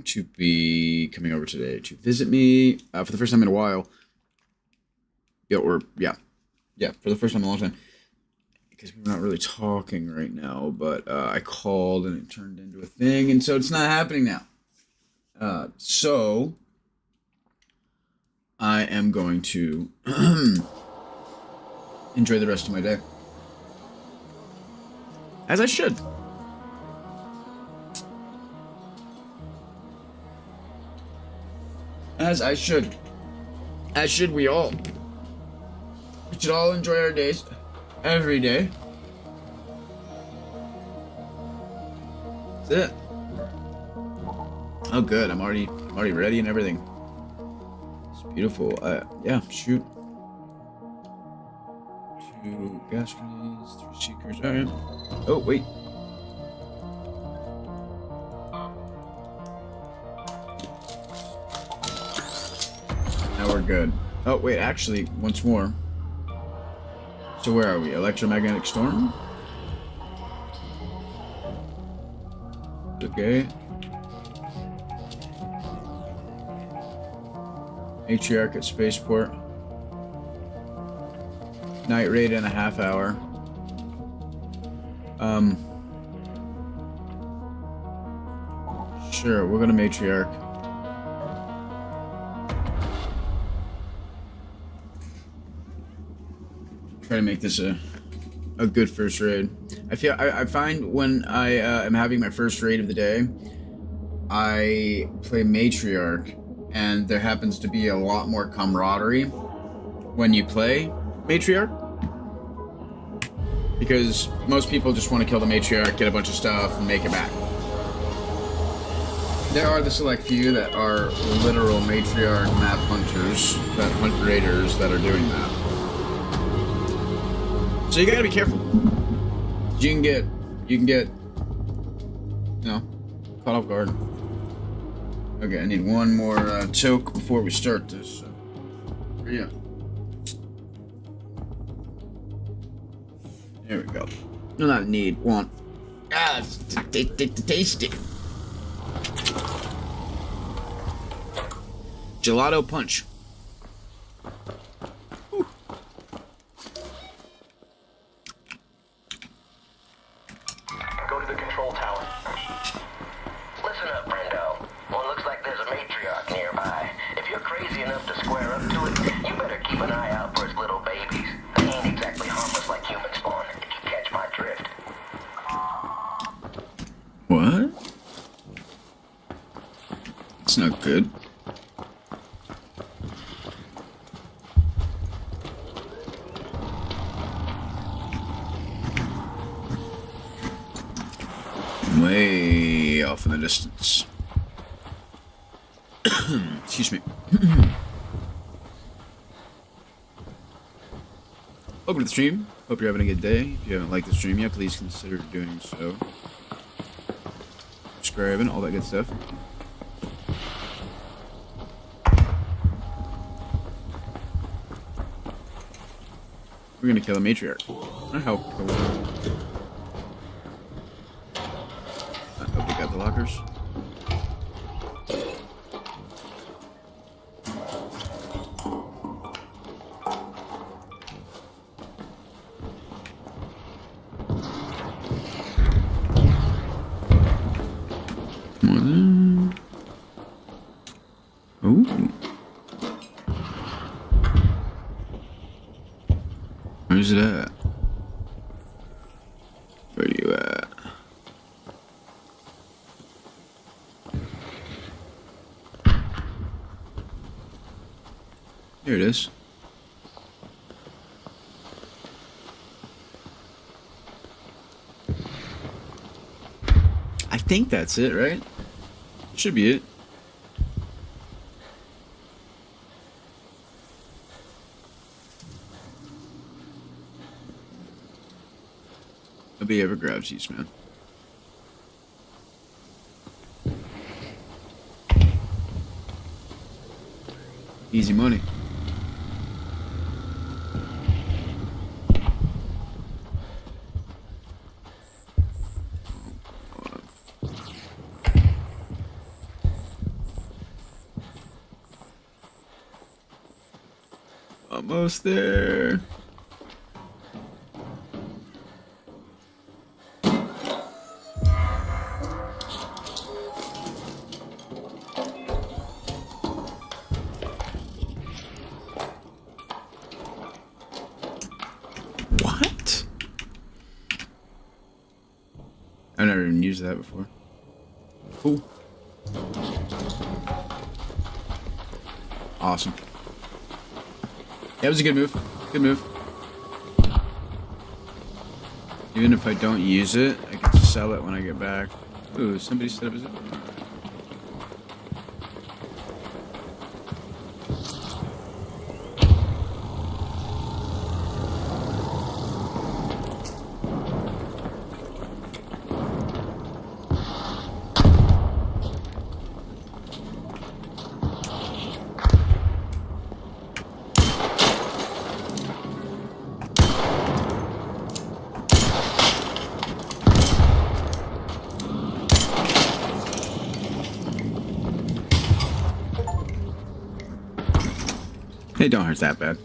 to be coming over today to visit me for the first time in a while. Yeah, for the first time in a long time. Because we're not really talking right now, but I called and it turned into a thing, and so it's not happening now. So I am going to enjoy the rest of my day. As I should. As I should. As should we all. We should all enjoy our days. Every day. That's it. Oh good, I'm already ready and everything. It's beautiful. Yeah, shoot. 2 gas grenades, 3 seekers. Alright. Oh wait. Now we're good. Oh wait, actually, once more. So where are we? Electromagnetic storm? Okay. Matriarch at spaceport. Night raid in a half hour. Sure, we're gonna matriarch. Try to make this a good first raid. I find when I am having my first raid of the day, I play matriarch, and there happens to be a lot more camaraderie when you play matriarch, because most people just want to kill the matriarch, get a bunch of stuff, and make it back. There are the select few that are literal matriarch map hunters, that hunt raiders that are doing that. So you gotta be careful. You can get, you know, caught off guard. Okay, I need one more choke before we start this. So. Yeah. There we go. No, not need, want. Ah, it's tasty. Gelato punch. Go to the control tower. Listen up, Brendo. Well, it looks like there's a matriarch nearby. If you're crazy enough to square up to it, you better keep an eye out for its little babies. They ain't exactly harmless like human spawn, if you catch my drift. What? It's not good. Way off in the distance. Excuse me. Welcome to the stream. Hope you're having a good day. If you haven't liked the stream yet, please consider doing so. Subscribing, all that good stuff. We're gonna kill a matriarch. I hope. I hope we got the lockers. Ooh. Where's it at? Where are you at? Here it is. I think that's it, right? Should be it. Nobody ever grabs these, man. Easy money. Almost there. What? I've never even used that before. Cool. Awesome. That was a good move. Good move. Even if I don't use it, I can just sell it when I get back. Ooh, somebody set up his... Hey, don't hurt that bad.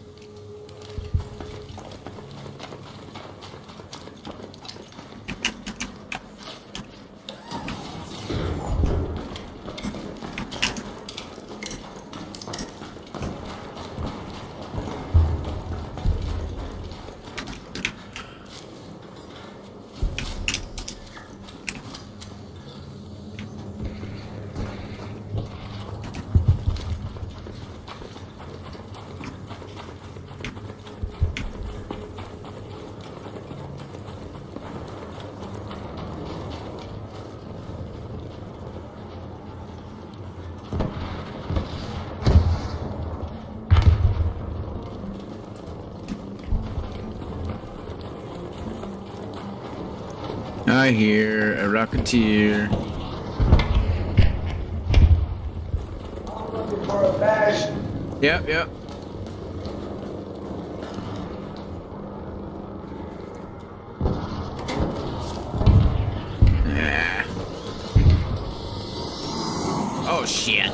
I hear a rocketeer. I'm looking for a bash. Yep, yep. Yeah. Oh shit.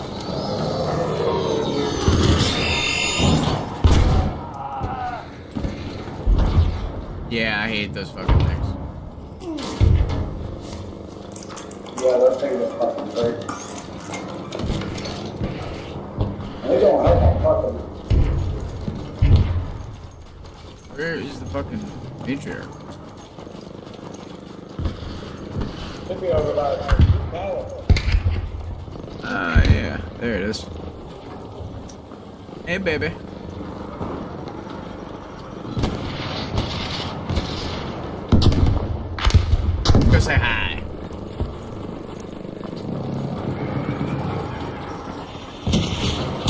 Yeah, I hate those fucking things. Yeah, that thing is fucking great. They don't help my fucking. Where is the fucking matriarch? Should be over by Power. Ah, yeah. There it is. Hey, baby. Go say hi.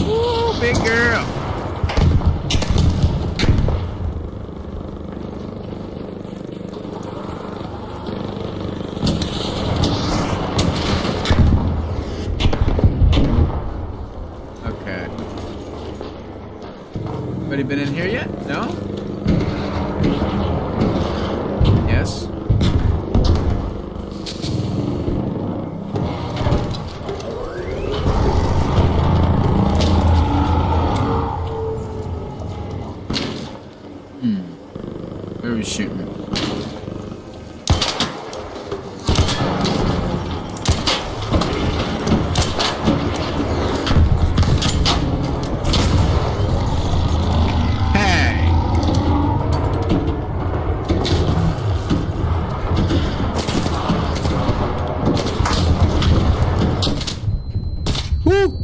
Woo, big girl. Okay. Anybody been in here yet? No? Yes? Where are we shooting? Hey! Woo!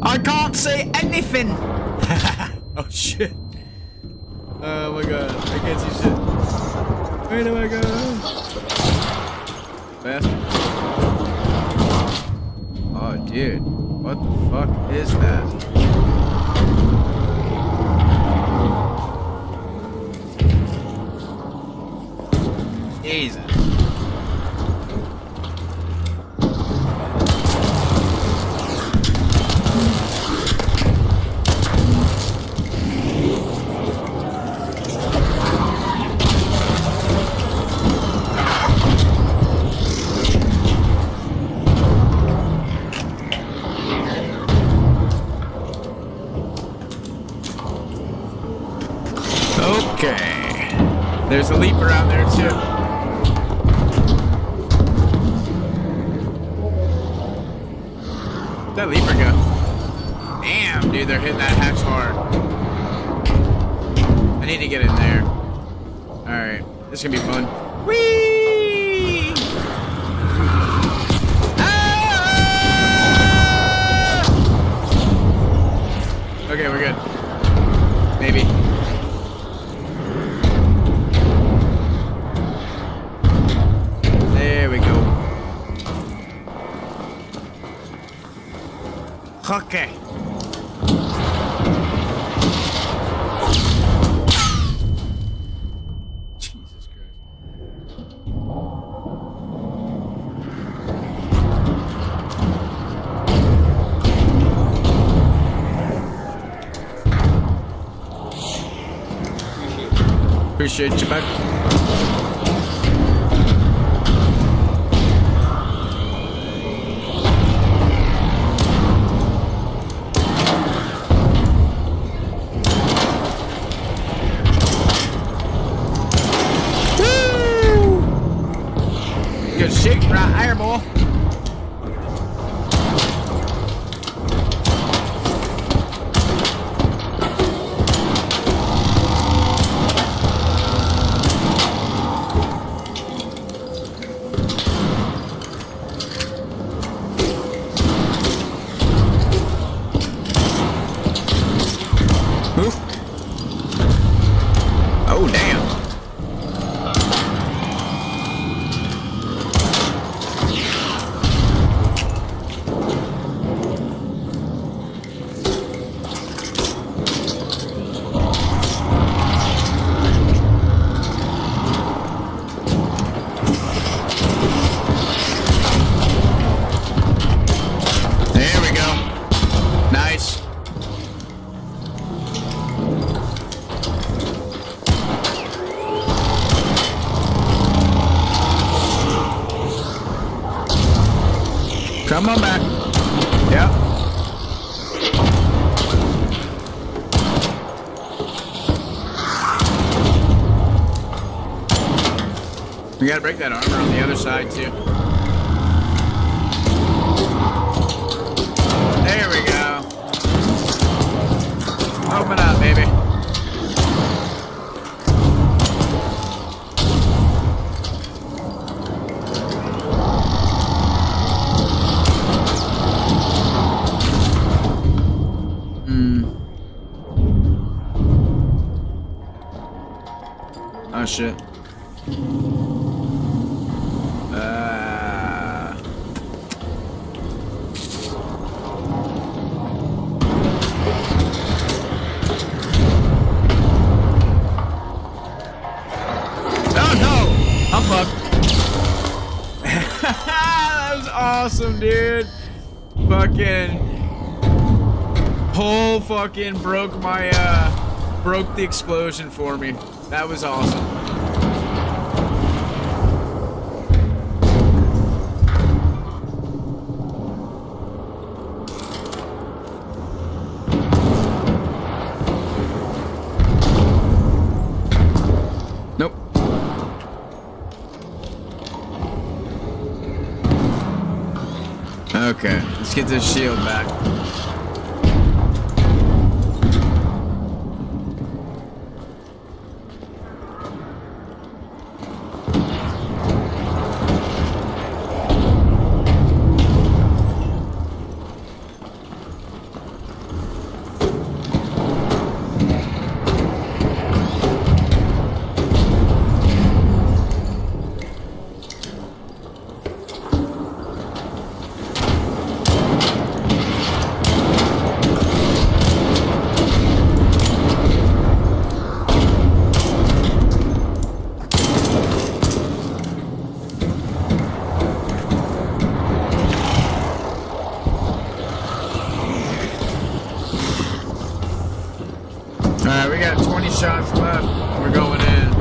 I can't see anything! Oh shit. Oh my god, I can't see shit. Where do I go? Bastard. Oh dude, what the fuck is that? Jesus. Okay. There's a leap around there too. Where'd that leaper go? Damn, dude, they're hitting that hatch hard. I need to get in there. Alright, this is gonna be fun. Whee! Ah! Okay, we're good. Maybe. There we go. Okay. Jesus Christ. Appreciate you, bud. Good shake right there, boy. Oof. Oh, damn. There we go. Nice. Come on back. Yep. We gotta break that armor on the other side too. There we go. Open up, baby. Oh shit. Oh no! I'm fucked. That was awesome, dude. Fucking pole fucking broke my broke the explosion for me. That was awesome. Nope. Okay, let's get this shield back. Alright, we got 20 shots left. We're going in.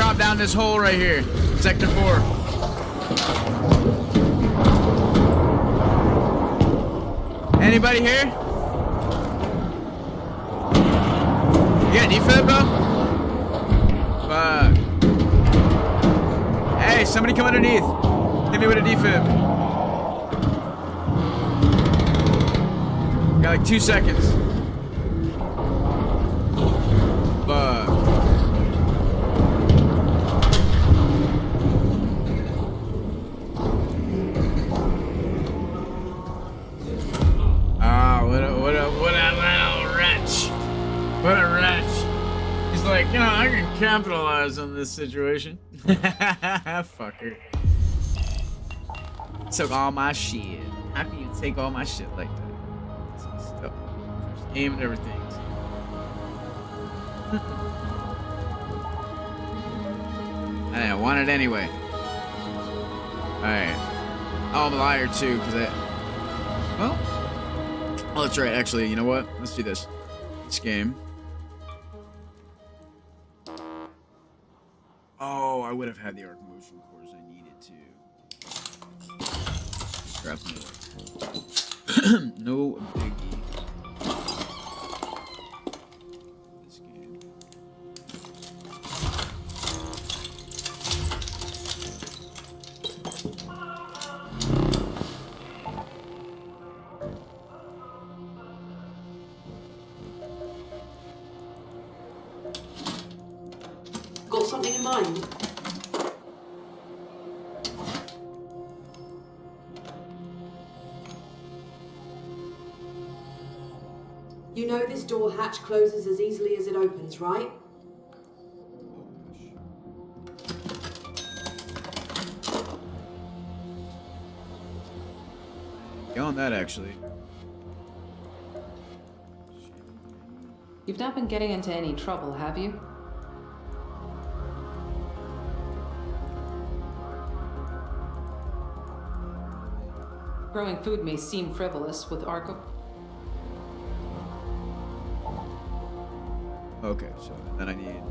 drop down this hole right here. Sector 4. Anybody here? You got defib, bro? Fuck. Hey, somebody come underneath. Hit me with a defib. Got like 2 seconds. Fuck. Ah, what a little wretch. What a wretch. He's like, you know, I can capitalize on this situation. Fucker. Took all my shit. How can you take all my shit like that? Stuff. First game and everything. I didn't want it anyway. Alright. Oh, I'm a liar too, because well, oh, that's right. Actually, you know what? Let's do this. This game. Oh, I would have had the arc motion cores I needed to. Scrap more. No biggie. This game. Got something in mind? You know this door hatch closes as easily as it opens, right? Go on that, actually. You've not been getting into any trouble, have you? Growing food may seem frivolous with Arco. Okay, so then I need.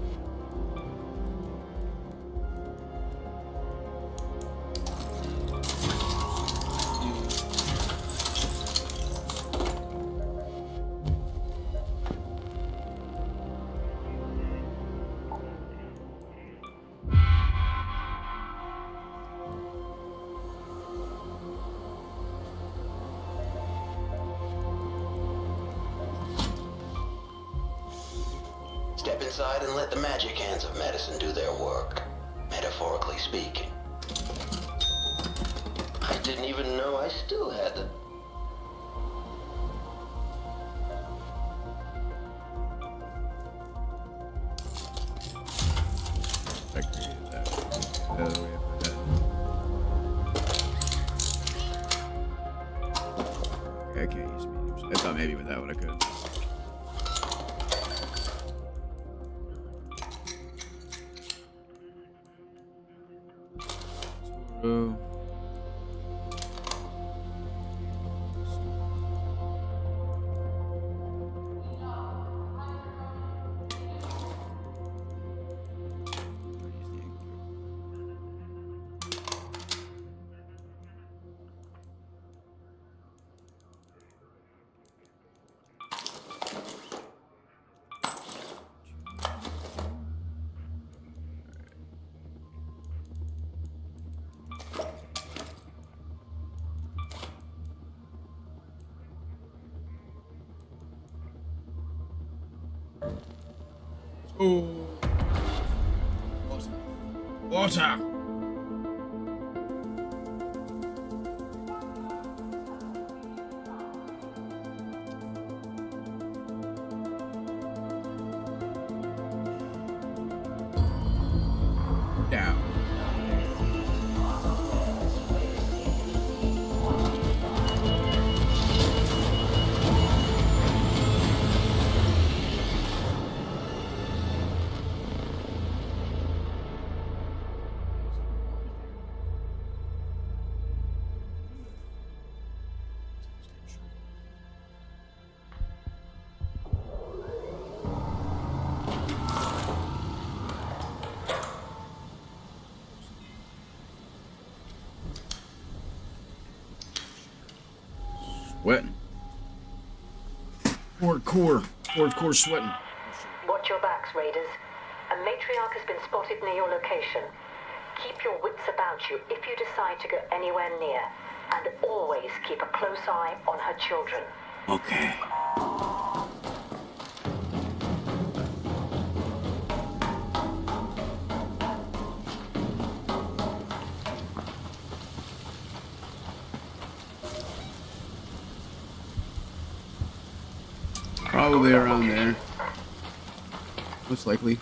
Step inside and let the magic hands of medicine do their work, metaphorically speaking. I didn't even know I still had the... I created that. The other way up ahead. Okay, I can't use mediums. I thought maybe with that one I could. So... Oh. Water. Down. Sweating. Hardcore sweating. Watch your backs, Raiders. A matriarch has been spotted near your location. Keep your wits about you if you decide to go anywhere near. And always keep a close eye on her children. Okay. Probably around there. Most likely.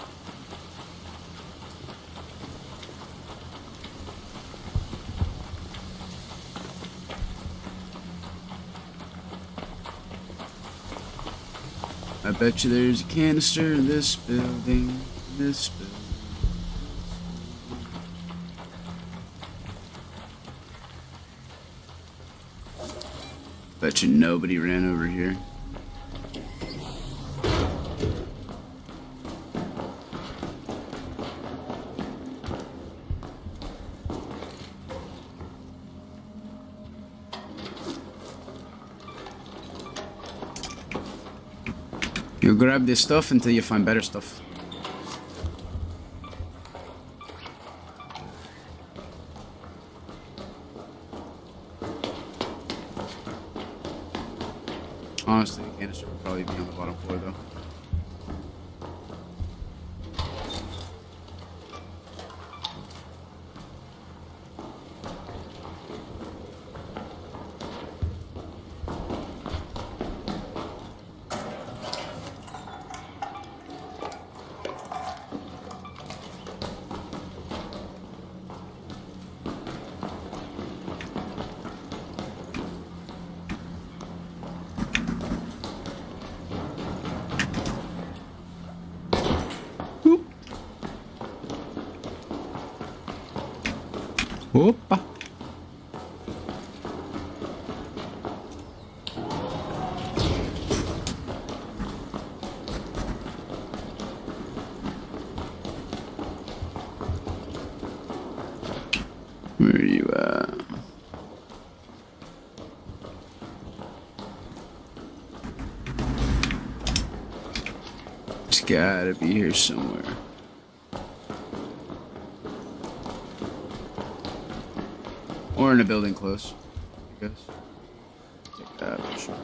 I bet you there's a canister in this building. Bet you nobody ran over here. You grab this stuff until you find better stuff. Honestly, the canister would probably be on the bottom floor though. Opa! Where are you at? It's gotta be here somewhere. Or in a building close, I guess. Take that for sure.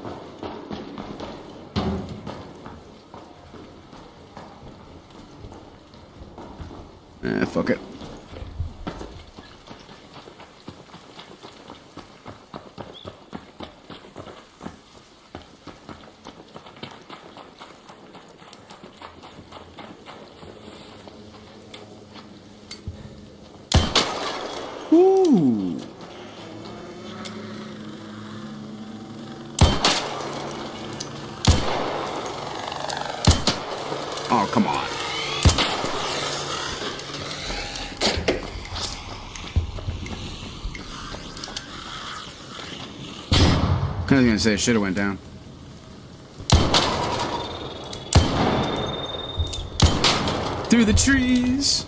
Fuck it. Ooh. Oh, come on. I was gonna say it should have went down. Through the trees.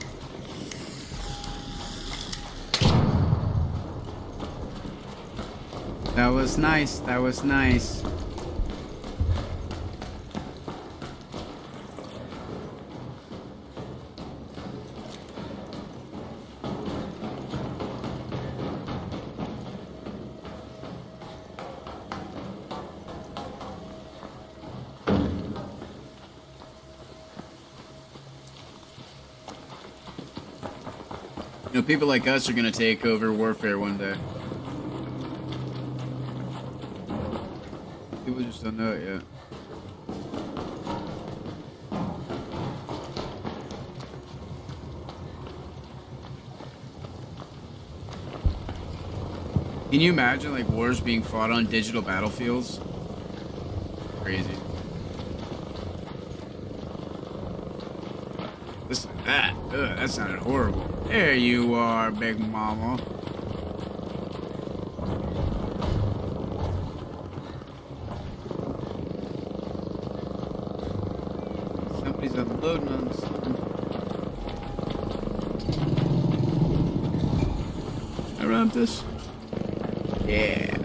That was nice. That was nice. You know, people like us are gonna take over warfare one day. People just don't know it yet. Can you imagine like wars being fought on digital battlefields? Crazy. Listen to that. Ugh, that sounded horrible. There you are, Big Mama. Somebody's unloading on something. I ramp this? Yeah.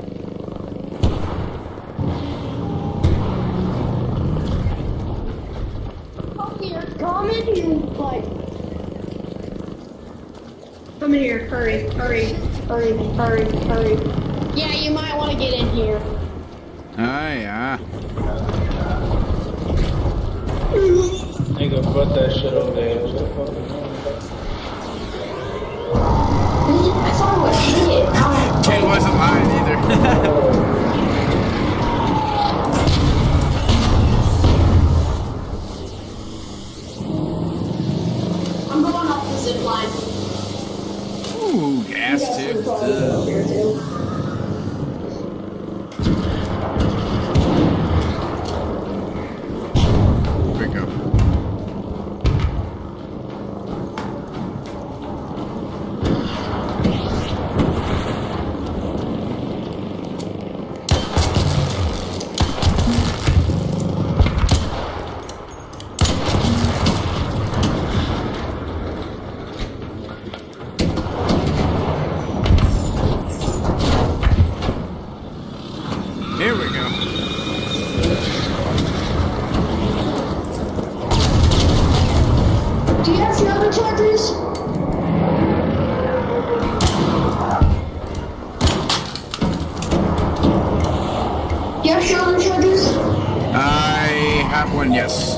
I'm in here, like. I'm in here. Hurry, hurry, hurry, hurry, hurry. Yeah, you might want to get in here. Yeah. Nigga, put that shit over there. What the fuck is I thought it was shit. Kid wasn't lying either. I'm going off the zip line. Ooh, gas too. Here too. There we go. Here we go. Do you have shoulder chargers? Do you have shoulder chargers? I have one, yes.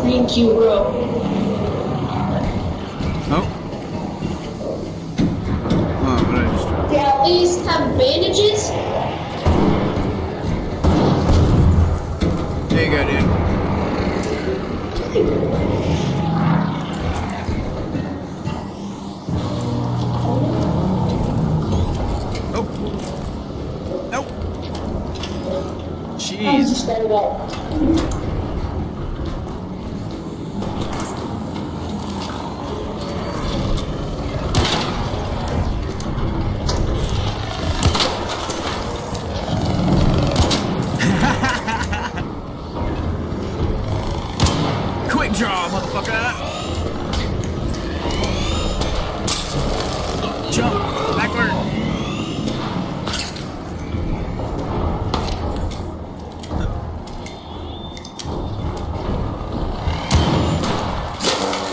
Thank you, bro. Oh. Oh, what did I just drop? Do you at least have bandages? There you go, dude. Oh. Nope. I was Jeez. just better go. Quick draw, motherfucker. Jump. Backward.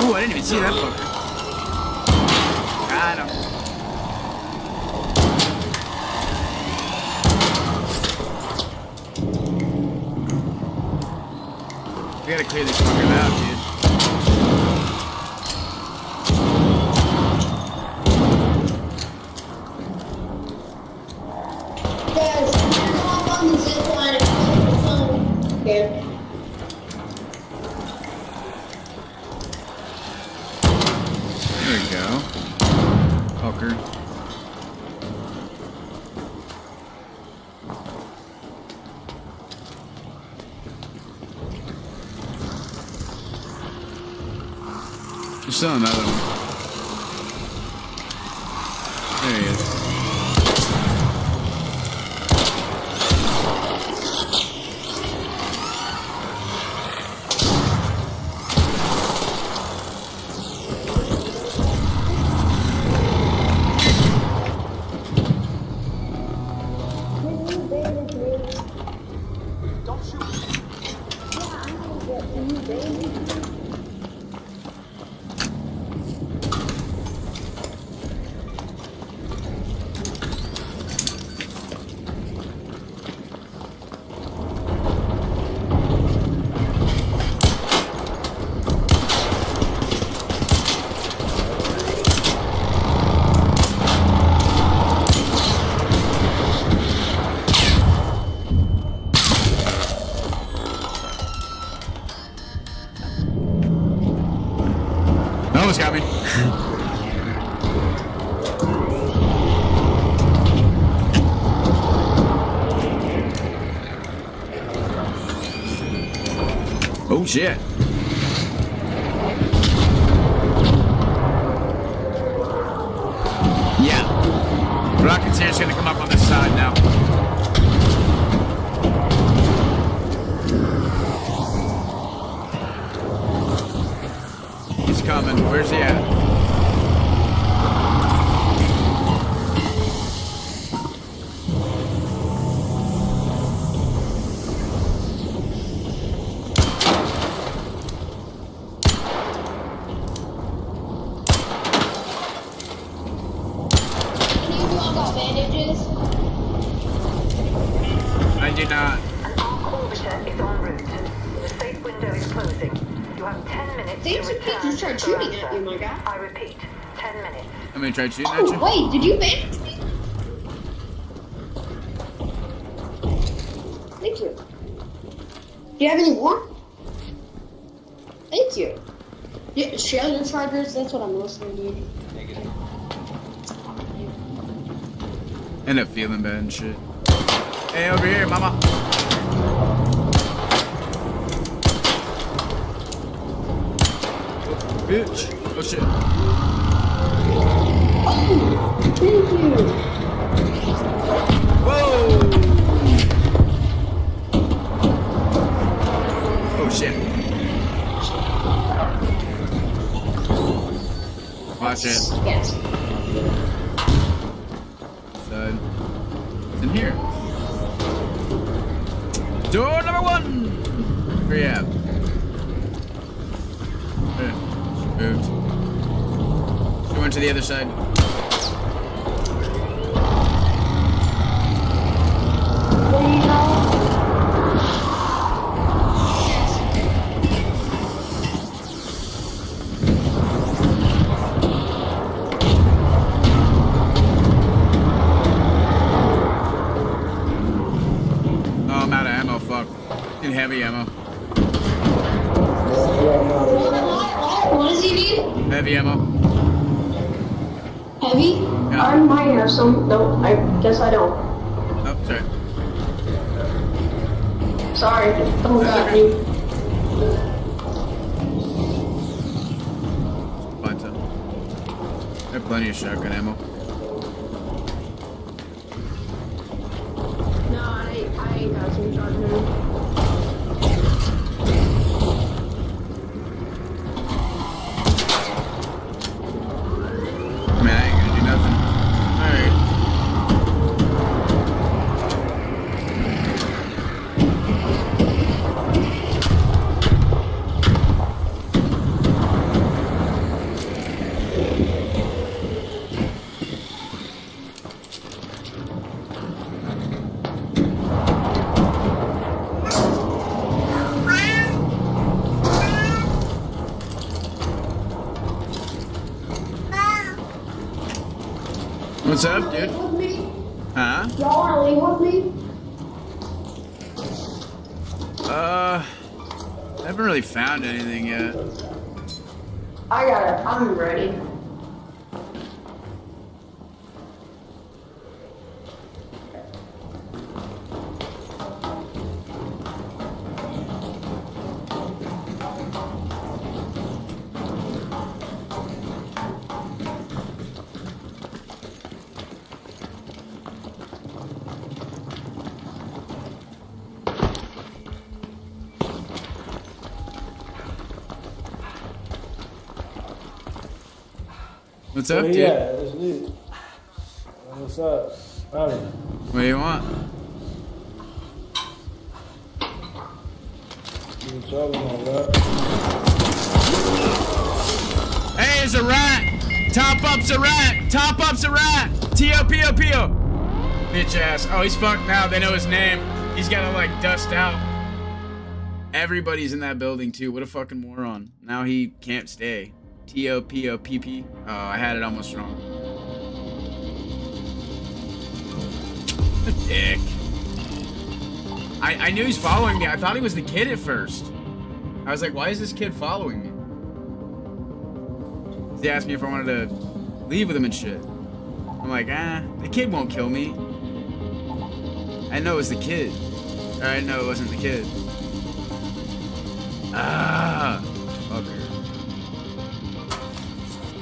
Ooh, I didn't even see that fucker. Got him. We gotta clear these fuckers out, dude. Guys, I'm gonna go up on the zip line and call the phone. Okay. There we go. Fucker. There's still another one. There he is. Almost got me. Oh shit. Yeah. Rocket's here is gonna come up on this side now. He's coming. Where's he at? do not. An arc orbiter is en route. The safe window is closing. You have 10 minutes Thanks to for return just start to shooting at Ransom. you, my guy. I repeat, 10 minutes. I'm gonna try shooting at Oh, you. wait, did you bandage me? Thank you. Do you have any more? Thank you. Yeah, shell your chargers, that's what I'm listening to. End up feeling bad and shit. Hey, over here, mama. Bitch. Oh shit. Oh, thank you. Whoa. Oh shit. Watch it. Yes. Side. It's in here. Door number 1. Where you at? Okay. She moved. She went to the other side. Where you go? Oh, I'm out of ammo. Fuck. Need heavy ammo. What does he need? Heavy ammo. Heavy? Yeah. I might have some. No, I guess I don't. Oh, sorry. Sorry. Oh, That's God. okay. Find some. I have plenty of shotgun ammo. No, I ain't got some chargers. I mean, I ain't gonna do nothing. Alright. What's up, dude? With me? Huh? Y'all wanna leave with me? I haven't really found anything yet. I got it. I'm ready. What's up, dude? Yeah, that's it. What's up? Howdy. What do you want? You talking about that? Hey, there's a rat! Top up's a rat! Top up's a rat! T-O-P-O-P-O! Bitch ass. Oh, he's fucked now. They know his name. He's gotta, like, dust out. Everybody's in that building, too. What a fucking moron. Now he can't stay. T-O-P-O-P-P. Oh, I had it almost wrong. Dick. I knew he's following me. I thought he was the kid at first. I was like, why is this kid following me? He asked me if I wanted to leave with him and shit. I'm like, the kid won't kill me. I know it was the kid. Or I know it wasn't the kid. Ah, fucker.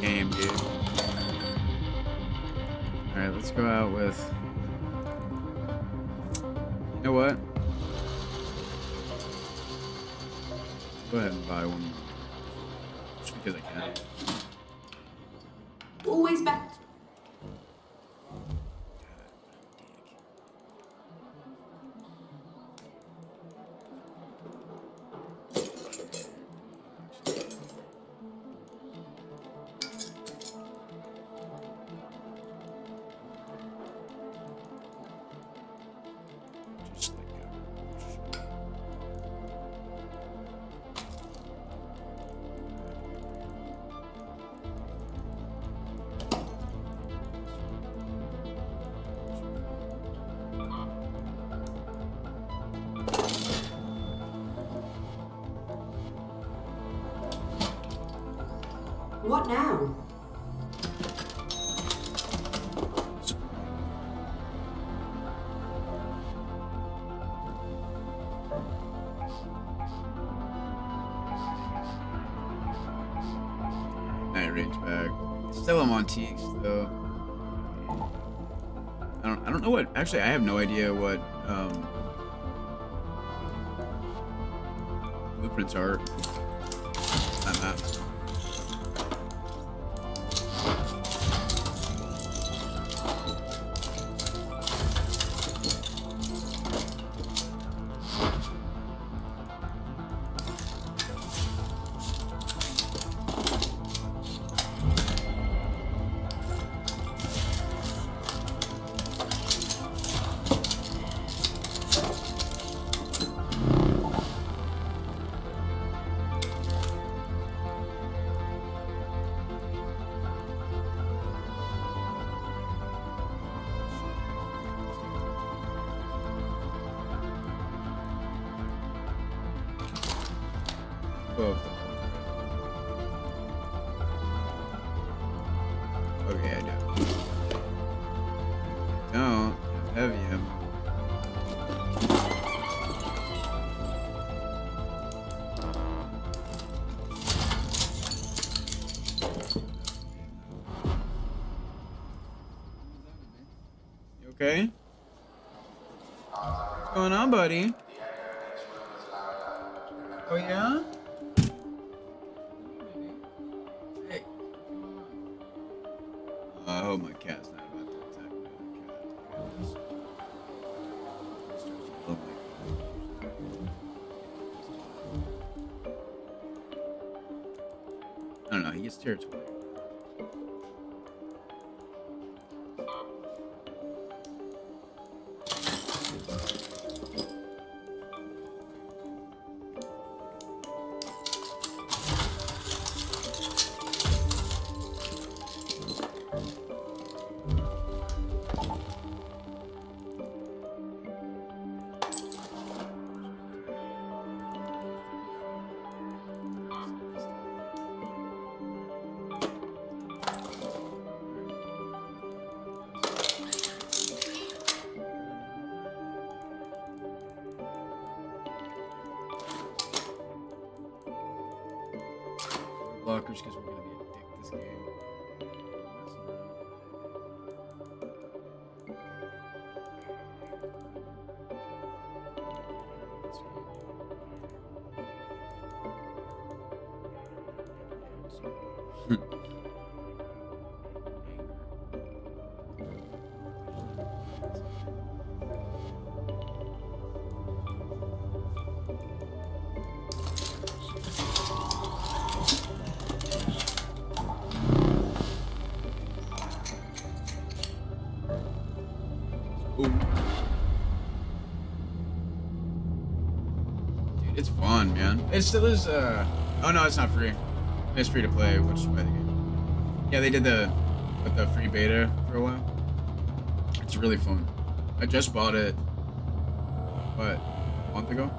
Game, dude. Alright, let's go out with... You know what? Go ahead and buy one. Just because I can. Always back. Just let go. What now? Night range back. Still I'm on Teeks though. I don't know what. Actually, I have no idea what blueprints are on maps. Okay, I do. Don't have heavy ammo. You okay? What's going on, buddy? Oh yeah? Hey. I hope my cat's not about to attack me. I don't know, he gets territorial. Blockers because we're gonna be a dick this game. It's fun, man. It still is, oh no, it's not free. It's free to play, which is why they gave. Yeah, they did the free beta for a while. It's really fun. I just bought it, what, a month ago?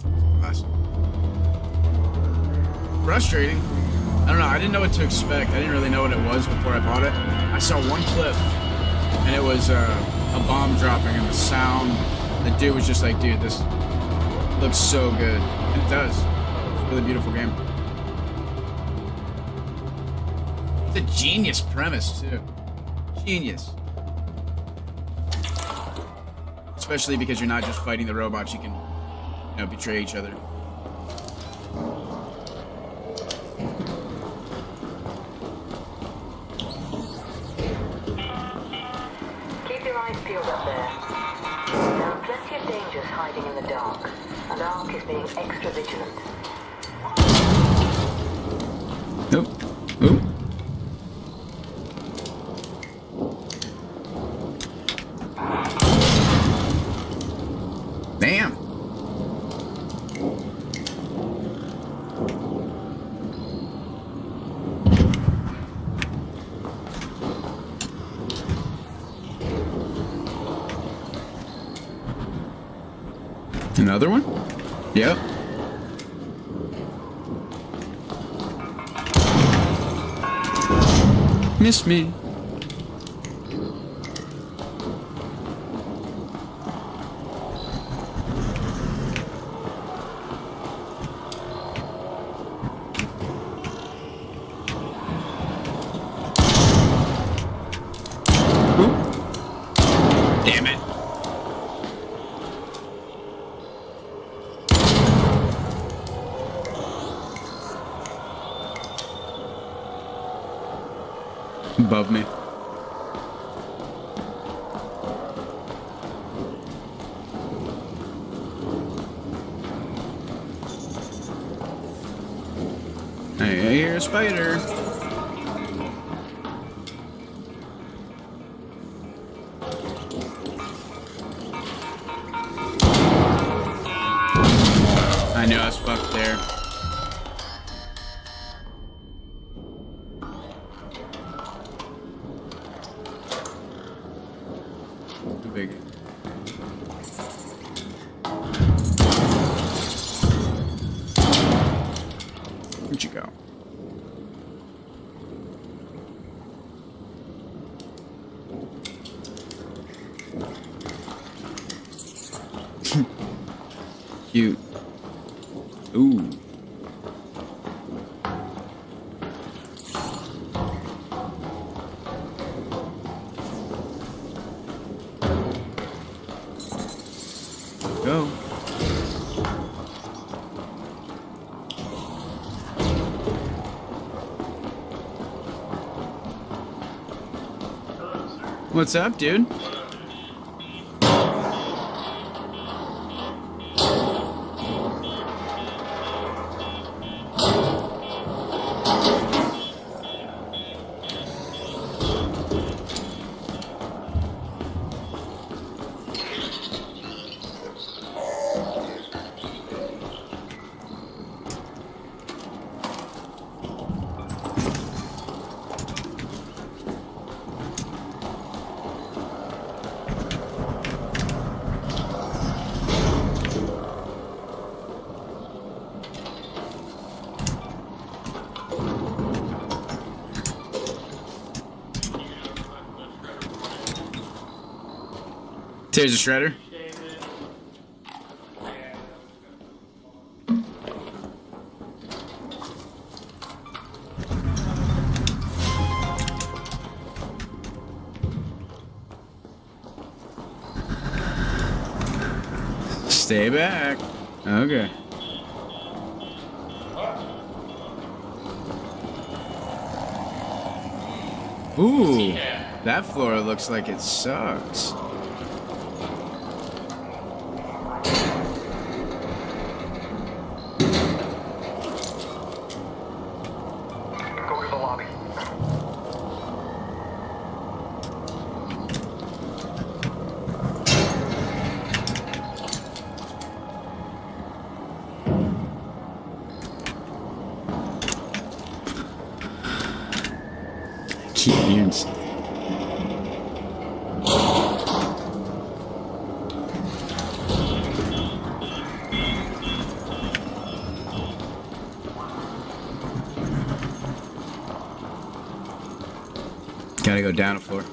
It's awesome. Frustrating. I don't know, I didn't know what to expect. I didn't really know what it was before I bought it. I saw one clip, and it was a bomb dropping, and the sound, the dude was just like, dude, this looks so good. And it does. It's a really beautiful game. It's a genius premise, too. Genius. Especially because you're not just fighting the robots, you can, you know, betray each other. Keep your eyes peeled up there. There are plenty of dangers hiding in the dark, and Ark is being extra vigilant. Nope. Oop. Damn. Another one? Yep. Miss me. Oop. Damn it. Above me. Hey, I hear a spider. I knew I was fucked there. Too big. Where'd you go? Cute. Ooh. Go. What's up, dude? Here's a shredder. Stay back. Okay. Ooh, that floor looks like it sucks. Go to the lobby. Kids. Gotta go down a floor.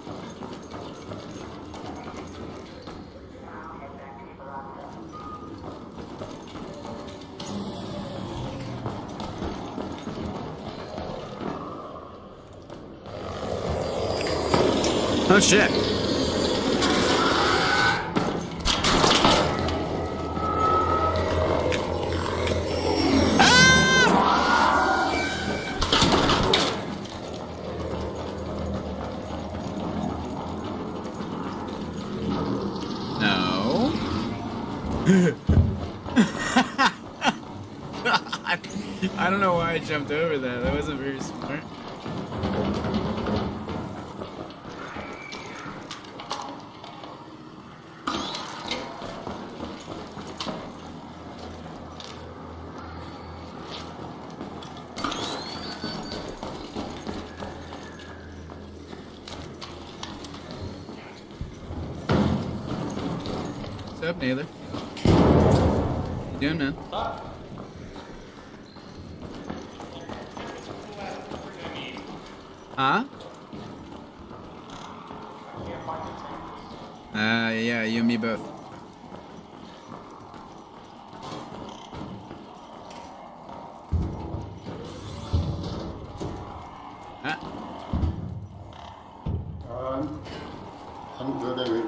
Oh shit. No. I don't know why I jumped over that. That wasn't very smart. What's up, Naylor? What you doing, man? Huh? Yeah, you and me both. Ah, I'm good, David.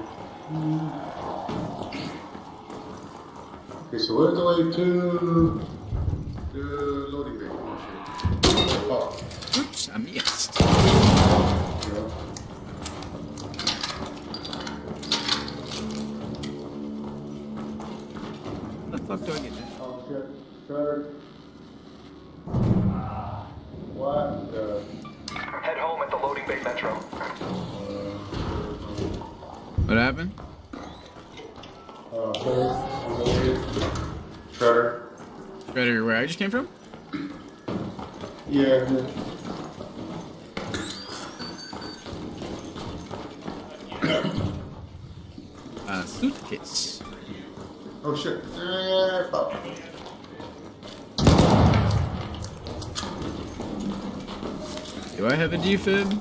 Okay, so where's the way to the loading bay? Oh, oops, I missed. yeah. How the fuck do I get that? Oh shit, sir. What the? Head home at the loading bay metro. What happened? Shredder. Shredder, where I just came from? Yeah. Suitcase. Oh shit. Yeah, fuck. Do I have a defib?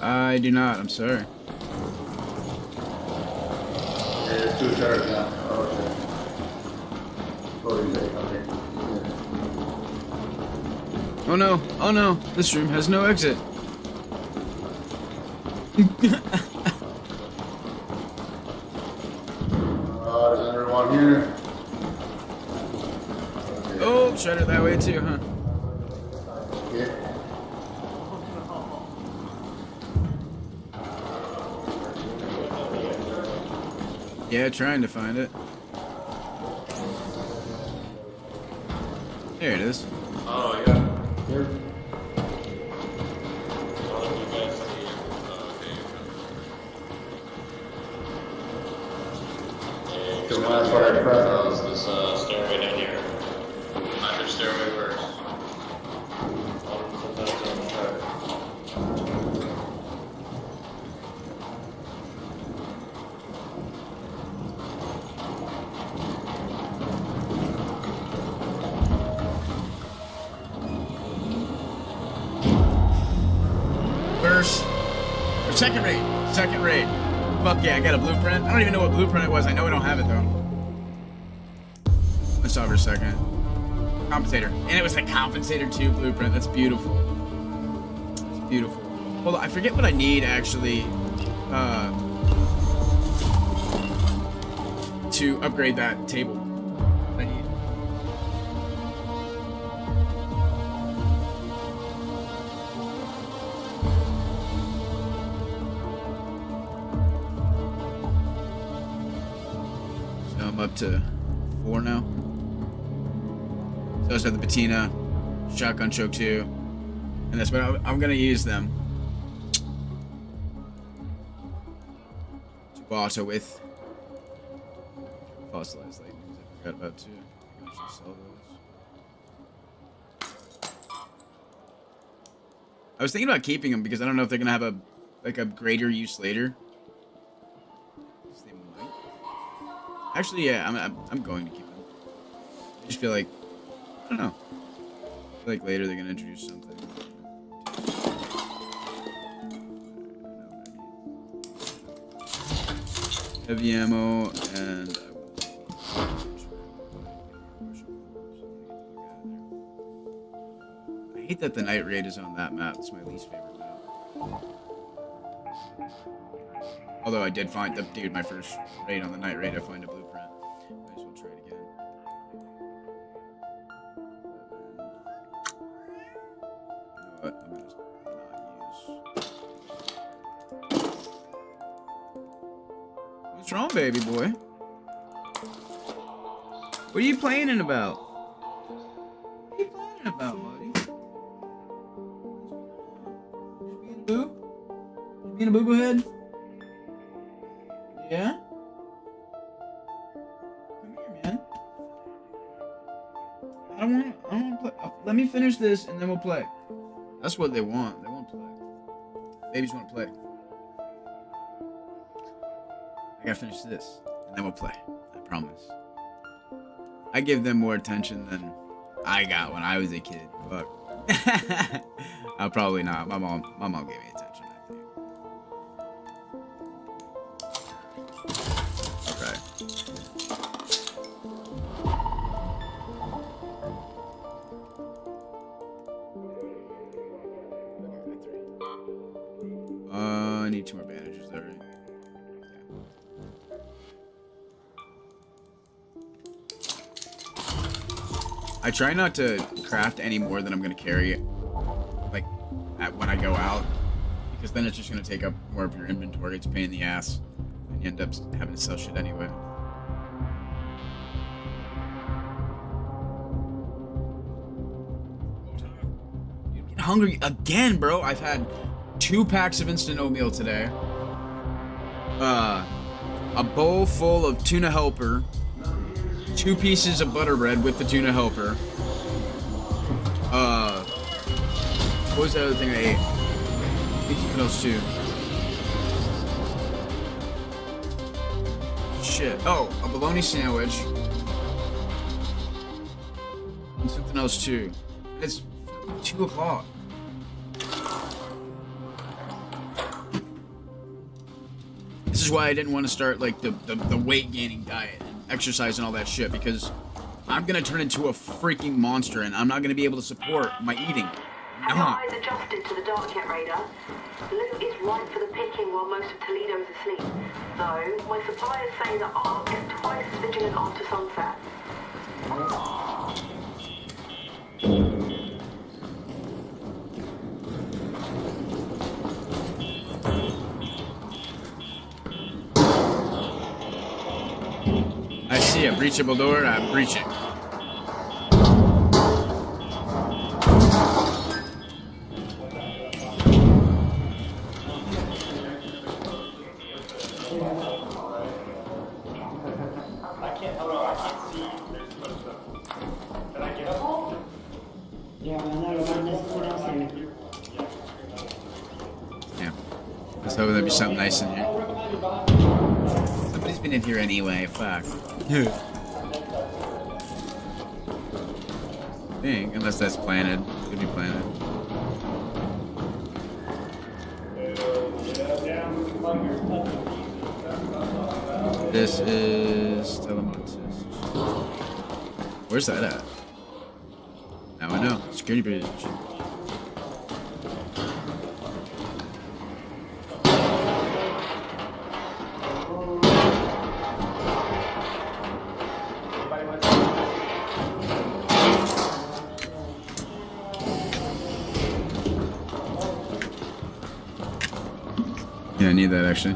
I do not, I'm sorry. Yeah, there's 2 shutters now. Oh shit. Loading bay, okay. Yeah. Oh no, this room has no exit. There's another one here. Okay. Oh, Shredder that way too, huh? Yeah. Yeah, trying to find it. There it is. Oh, yeah. Here. So that's what I pressed. This stairway down here. Not your stairway first. First, or second raid. Second raid. Fuck yeah, I got a blueprint. I don't even know what blueprint it was. I know we don't have it though. Let's stop for a second. Compensator. And it was a compensator 2 blueprint. That's beautiful. That's beautiful. Hold on, I forget what I need actually to upgrade that table. I need. So I'm up to 4 now. So I just have the patina, shotgun choke 2, and that's what I'm gonna use them. To auto with fossilized lightnings I forgot about too. I should sell those. I was thinking about keeping them because I don't know if they're gonna have a greater use later. They might. Actually, yeah, I'm going to keep them. I just feel like I don't know. I feel like later they're gonna introduce something. Heavy ammo and I hate that the night raid is on that map. It's my least favorite map. Although I did find my first raid on the night raid, I find a blueprint. Might as well try it again. But I'm gonna not use. What's wrong, baby boy? What are you playing about? What are you playing about, buddy? Just being a boo? Just being a boo-boo head? Yeah? Come here, man. I don't want to play. Let me finish this and then we'll play. That's what they want. They want to play. Babies want to play. I gotta finish this, and then we'll play. I promise. I give them more attention than I got when I was a kid. Fuck. I'll probably not. My mom gave me attention, I think. 2 more bandages there, right? Yeah. I try not to craft any more than I'm gonna carry, like, when I go out, because then it's just gonna take up more of your inventory. It's a pain in the ass, and you end up having to sell shit anyway. Hungry again, bro. I've had 2 packs of instant oatmeal today. A bowl full of tuna helper. 2 pieces of butter bread with the tuna helper. What was the other thing I ate? I think something else too. Shit. Oh, a bologna sandwich. And something else too. It's 2 o'clock. This is why I didn't want to start like the weight gaining diet and exercise and all that shit, because I'm gonna turn into a freaking monster and I'm not gonna be able to support my eating. Have your eyes adjusted to the dark yet, Raider? Loot is ripe for the picking while most of Toledo is asleep. Though, my suppliers say that Ark is twice as vigilant after sunset. I see a breachable door, I'm breaching. Yeah. I was hoping there'd be something nice in here. Somebody's been in here anyway, fuck. I think, unless that's planted. Could be planted. This is Telemontis. Where's that at? Now I know. Security bridge. Yeah, I need that actually.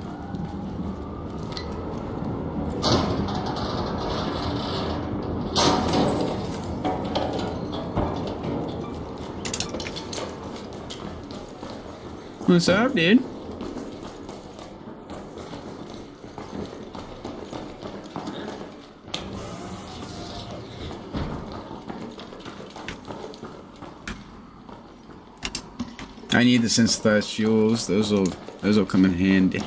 What's up, dude? I need the synthesized fuels. Those will come in handy.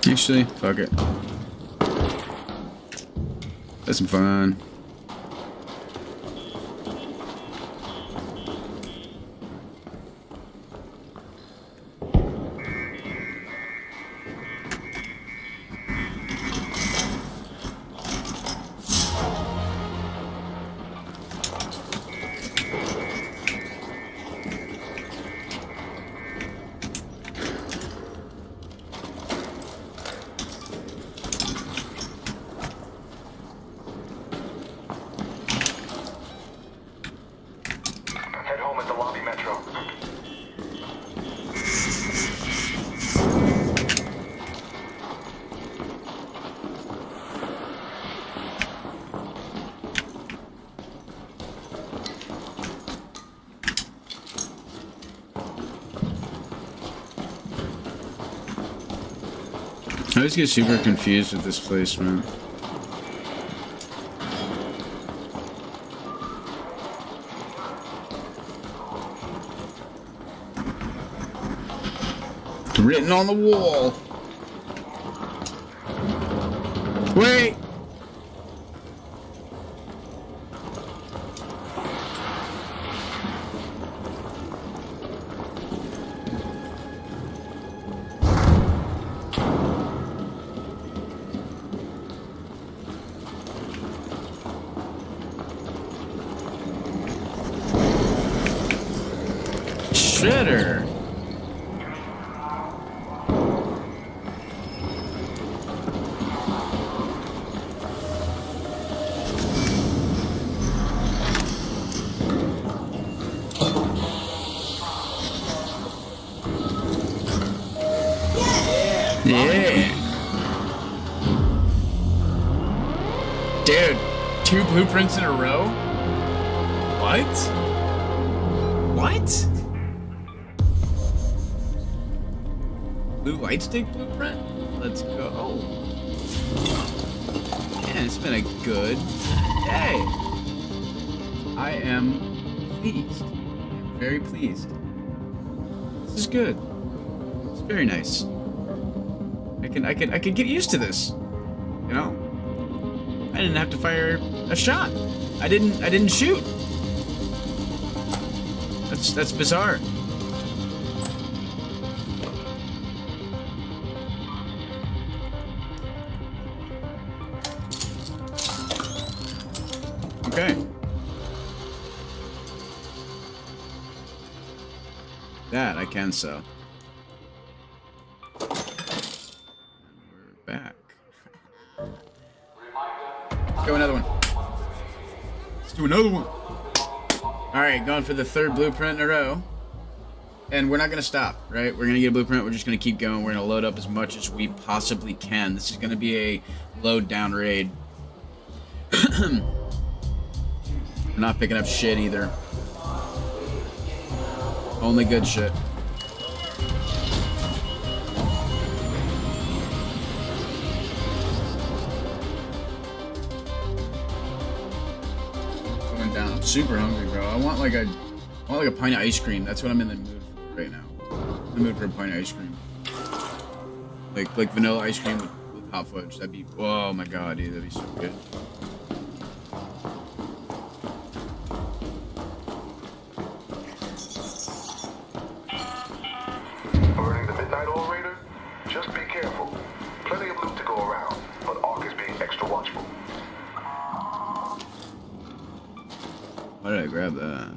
Actually, fuck it. That's some fun. Head home at the lobby metro. I always get super confused with this place, man. Written on the wall. Wait! shredder. Yeah. Dude, 2 blueprints in a row? What? What? Blue light stick blueprint? Let's go. Man, it's been a good day. I am pleased. I'm very pleased. This is good. It's very nice. I can get used to this. You know? I didn't have to fire a shot. I didn't shoot. That's bizarre. Okay. That I can sell. And we're back. Let's go another one. Let's do another one. Alright, going for the 3rd blueprint in a row. And we're not going to stop, right? We're going to get a blueprint. We're just going to keep going. We're going to load up as much as we possibly can. This is going to be a load down raid. We're not picking up shit either. Only good shit. Going down. I'm super hungry, bro. I want like a pint of ice cream. That's what I'm in the mood for right now. I'm in the mood for a pint of ice cream. Like vanilla ice cream with hot fudge. That'd be, oh my god, dude, that'd be so good. Burning the midnight oil raider? Just be careful. Plenty of loot to go around, but Ark is being extra watchful. Why did I grab that?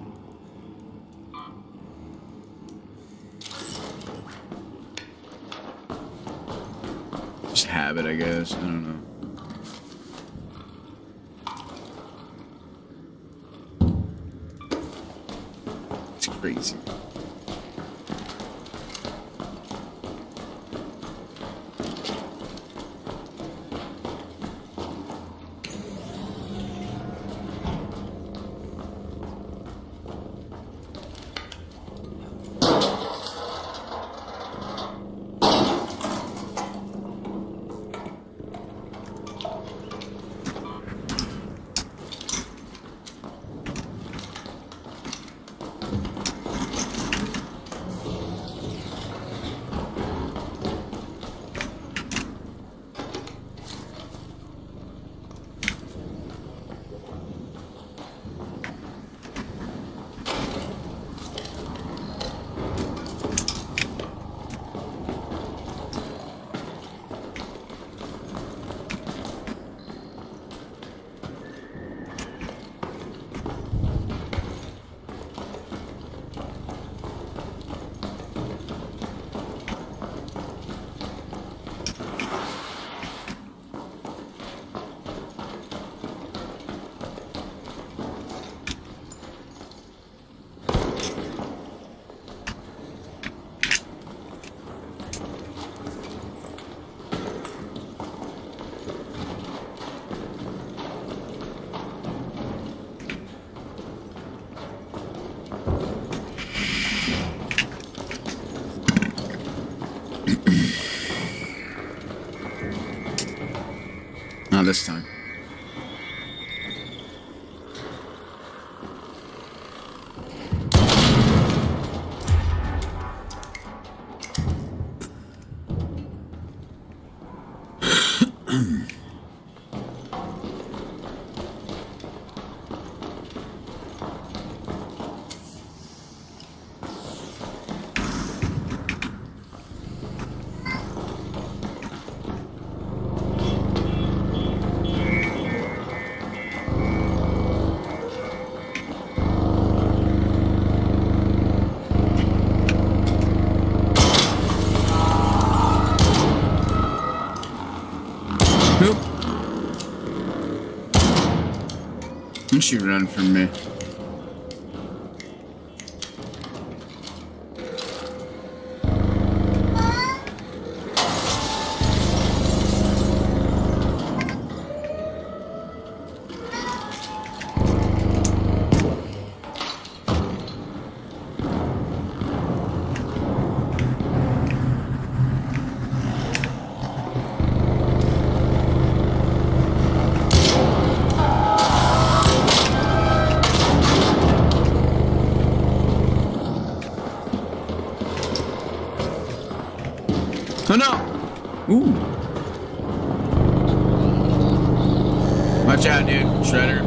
Just habit, I guess. I don't know. It's crazy. Not this time. Don't you run from me. Oh no! Ooh. Watch out, dude. Shredder.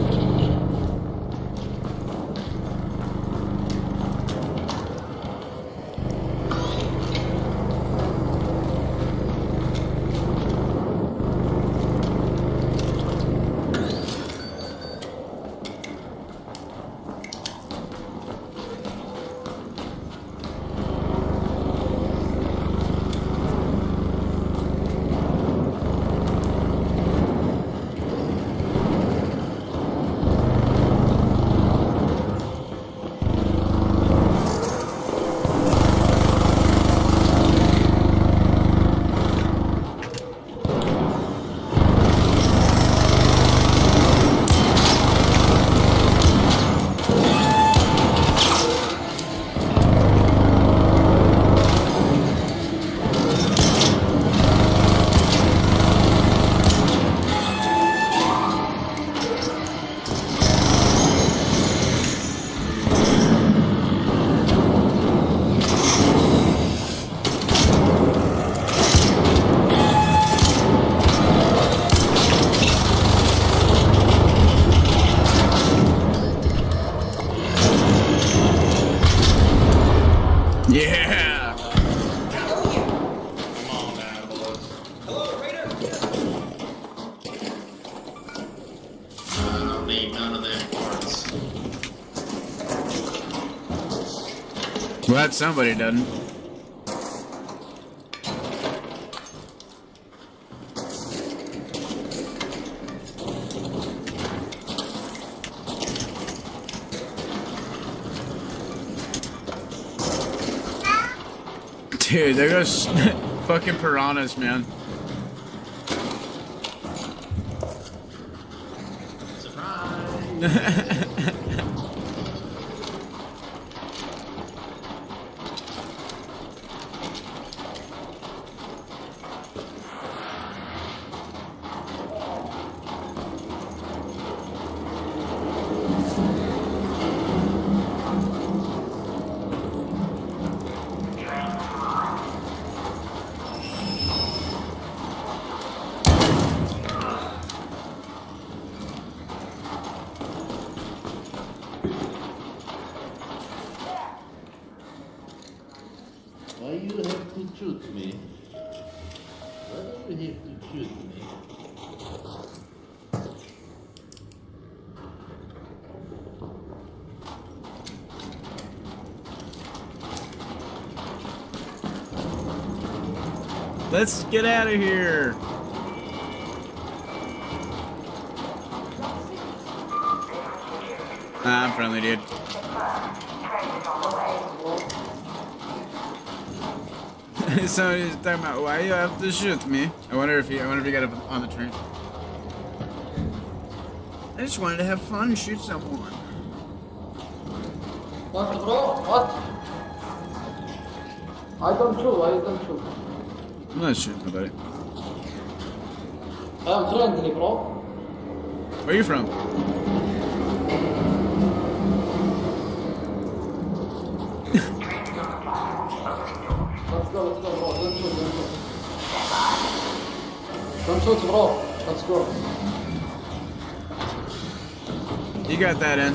Yeah! Come on now, boys. I don't need none of them parts. Glad somebody doesn't. Dude, there goes fucking piranhas, man. Surprise! Why you have to shoot me? Why do you have to shoot me? Let's get out of here. I'm friendly, dude. Somebody's talking about why you have to shoot me. I wonder if you got up on the train. I just wanted to have fun and shoot someone. What, bro? What? I don't shoot. I'm not shooting nobody. I'm friendly, bro. Where are you from? Let's go, bro. Don't shoot, bro. Let's go. You got that in.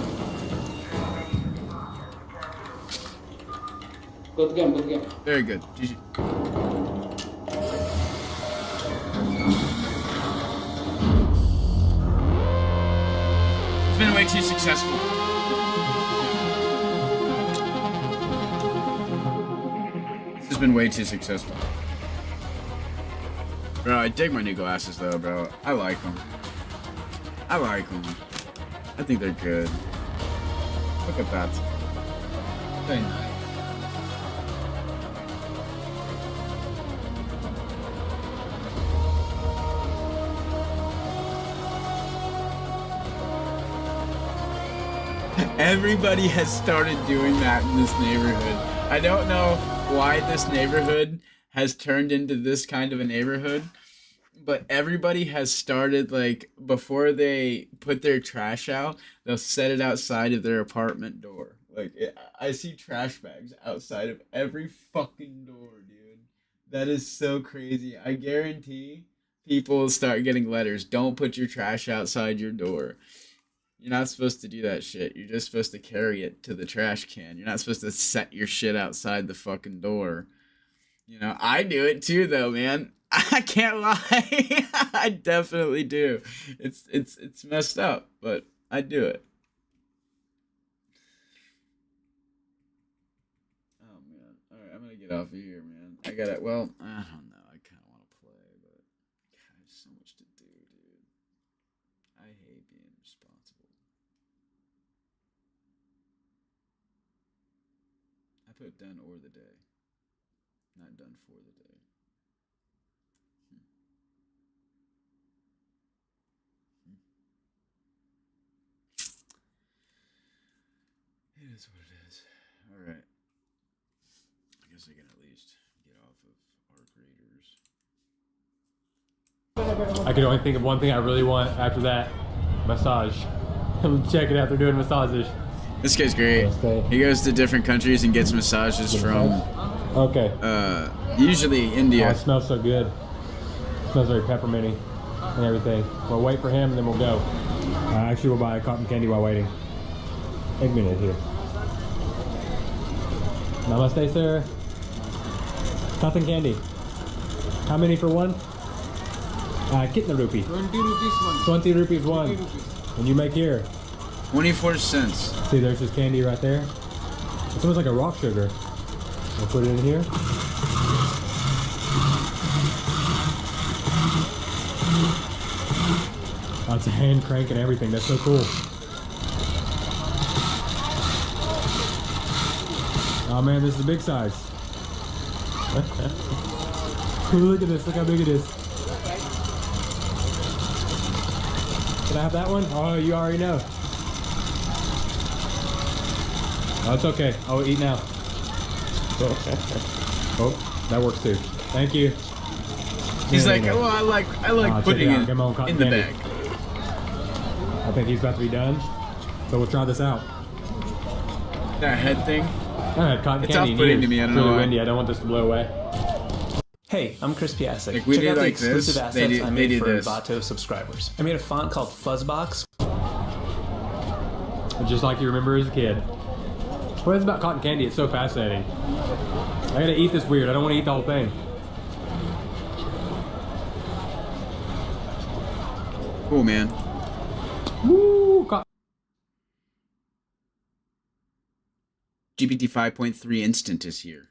Good game. Very good. GG. It's been way too successful. This has been way too successful. Bro, I dig my new glasses though, bro. I like them. I I think they're good. Look at that. Very nice. Everybody has started doing that in this neighborhood. I don't know why this neighborhood has turned into this kind of a neighborhood, but everybody has started, like, before they put their trash out, they'll set it outside of their apartment door. Like, I see trash bags outside of every fucking door, dude. That is so crazy. I guarantee people will start getting letters. Don't put your trash outside your door. You're not supposed to do that shit. You're just supposed to carry it to the trash can. You're not supposed to set your shit outside the fucking door. You know, I do it too, though, man. I can't lie. I definitely do. It's messed up, but I do it. Oh man. All right, I'm gonna get off of here, man. I don't know. I kind of want to play, but God, there's so much to do, dude. I hate being responsible. I put done or the day, not done for the day. It is what it is. All right. I guess I can at least get off of Arc Raiders. I can only think of one thing I really want after that. Massage. Check it out, they're doing massages. This guy's great. Okay. He goes to different countries and gets massages from Okay. Usually India. Oh, it smells so good. It smells very pepperminty and everything. We'll wait for him and then we'll go. Actually, we'll buy cotton candy while waiting. 1 minute here. Namaste, sir. Cotton candy. How many for one? Kitna rupee? 20 rupees one. 20 rupees one. 20 rupees. And you make here? 24 cents. See, there's his candy right there. It smells like a rock sugar. I'll put it in here. Oh, it's a hand crank and everything. That's so cool. Oh man, this is the big size. Look at this. Look how big it is. Can I have that one? Oh, you already know. Oh, it's okay. I'll eat now. Oh, that works too. Thank you. He's like, oh, I like putting it in the bag. I think he's about to be done. So we'll try this out. That head thing. I had cotton It's candy. off-putting to me. I don't know really why. windy. I don't want this to blow away. Hey, I'm Chris Piasek. Like we Check do out the like exclusive this. assets I made for this. Vato subscribers. I made a font called Fuzzbox. Just like you remember as a kid. What is it about cotton candy? It's so fascinating. I gotta eat this weird. I don't want to eat the whole thing. Cool, man. Woo! GPT 5.3 Instant is here.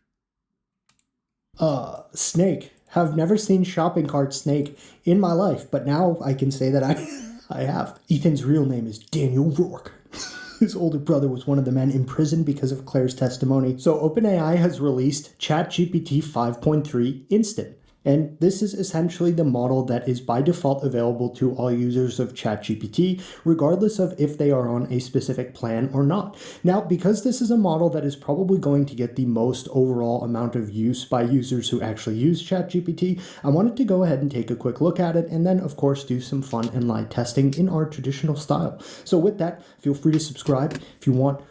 Snake. Have never seen shopping cart Snake in my life, but now I can say that I have. Ethan's real name is Daniel Rourke. His older brother was one of the men imprisoned because of Claire's testimony. So OpenAI has released ChatGPT 5.3 Instant. And this is essentially the model that is by default available to all users of ChatGPT, regardless of if they are on a specific plan or not. Now, because this is a model that is probably going to get the most overall amount of use by users who actually use ChatGPT, I wanted to go ahead and take a quick look at it and then, of course, do some fun and light testing in our traditional style. So with that, feel free to subscribe if you want.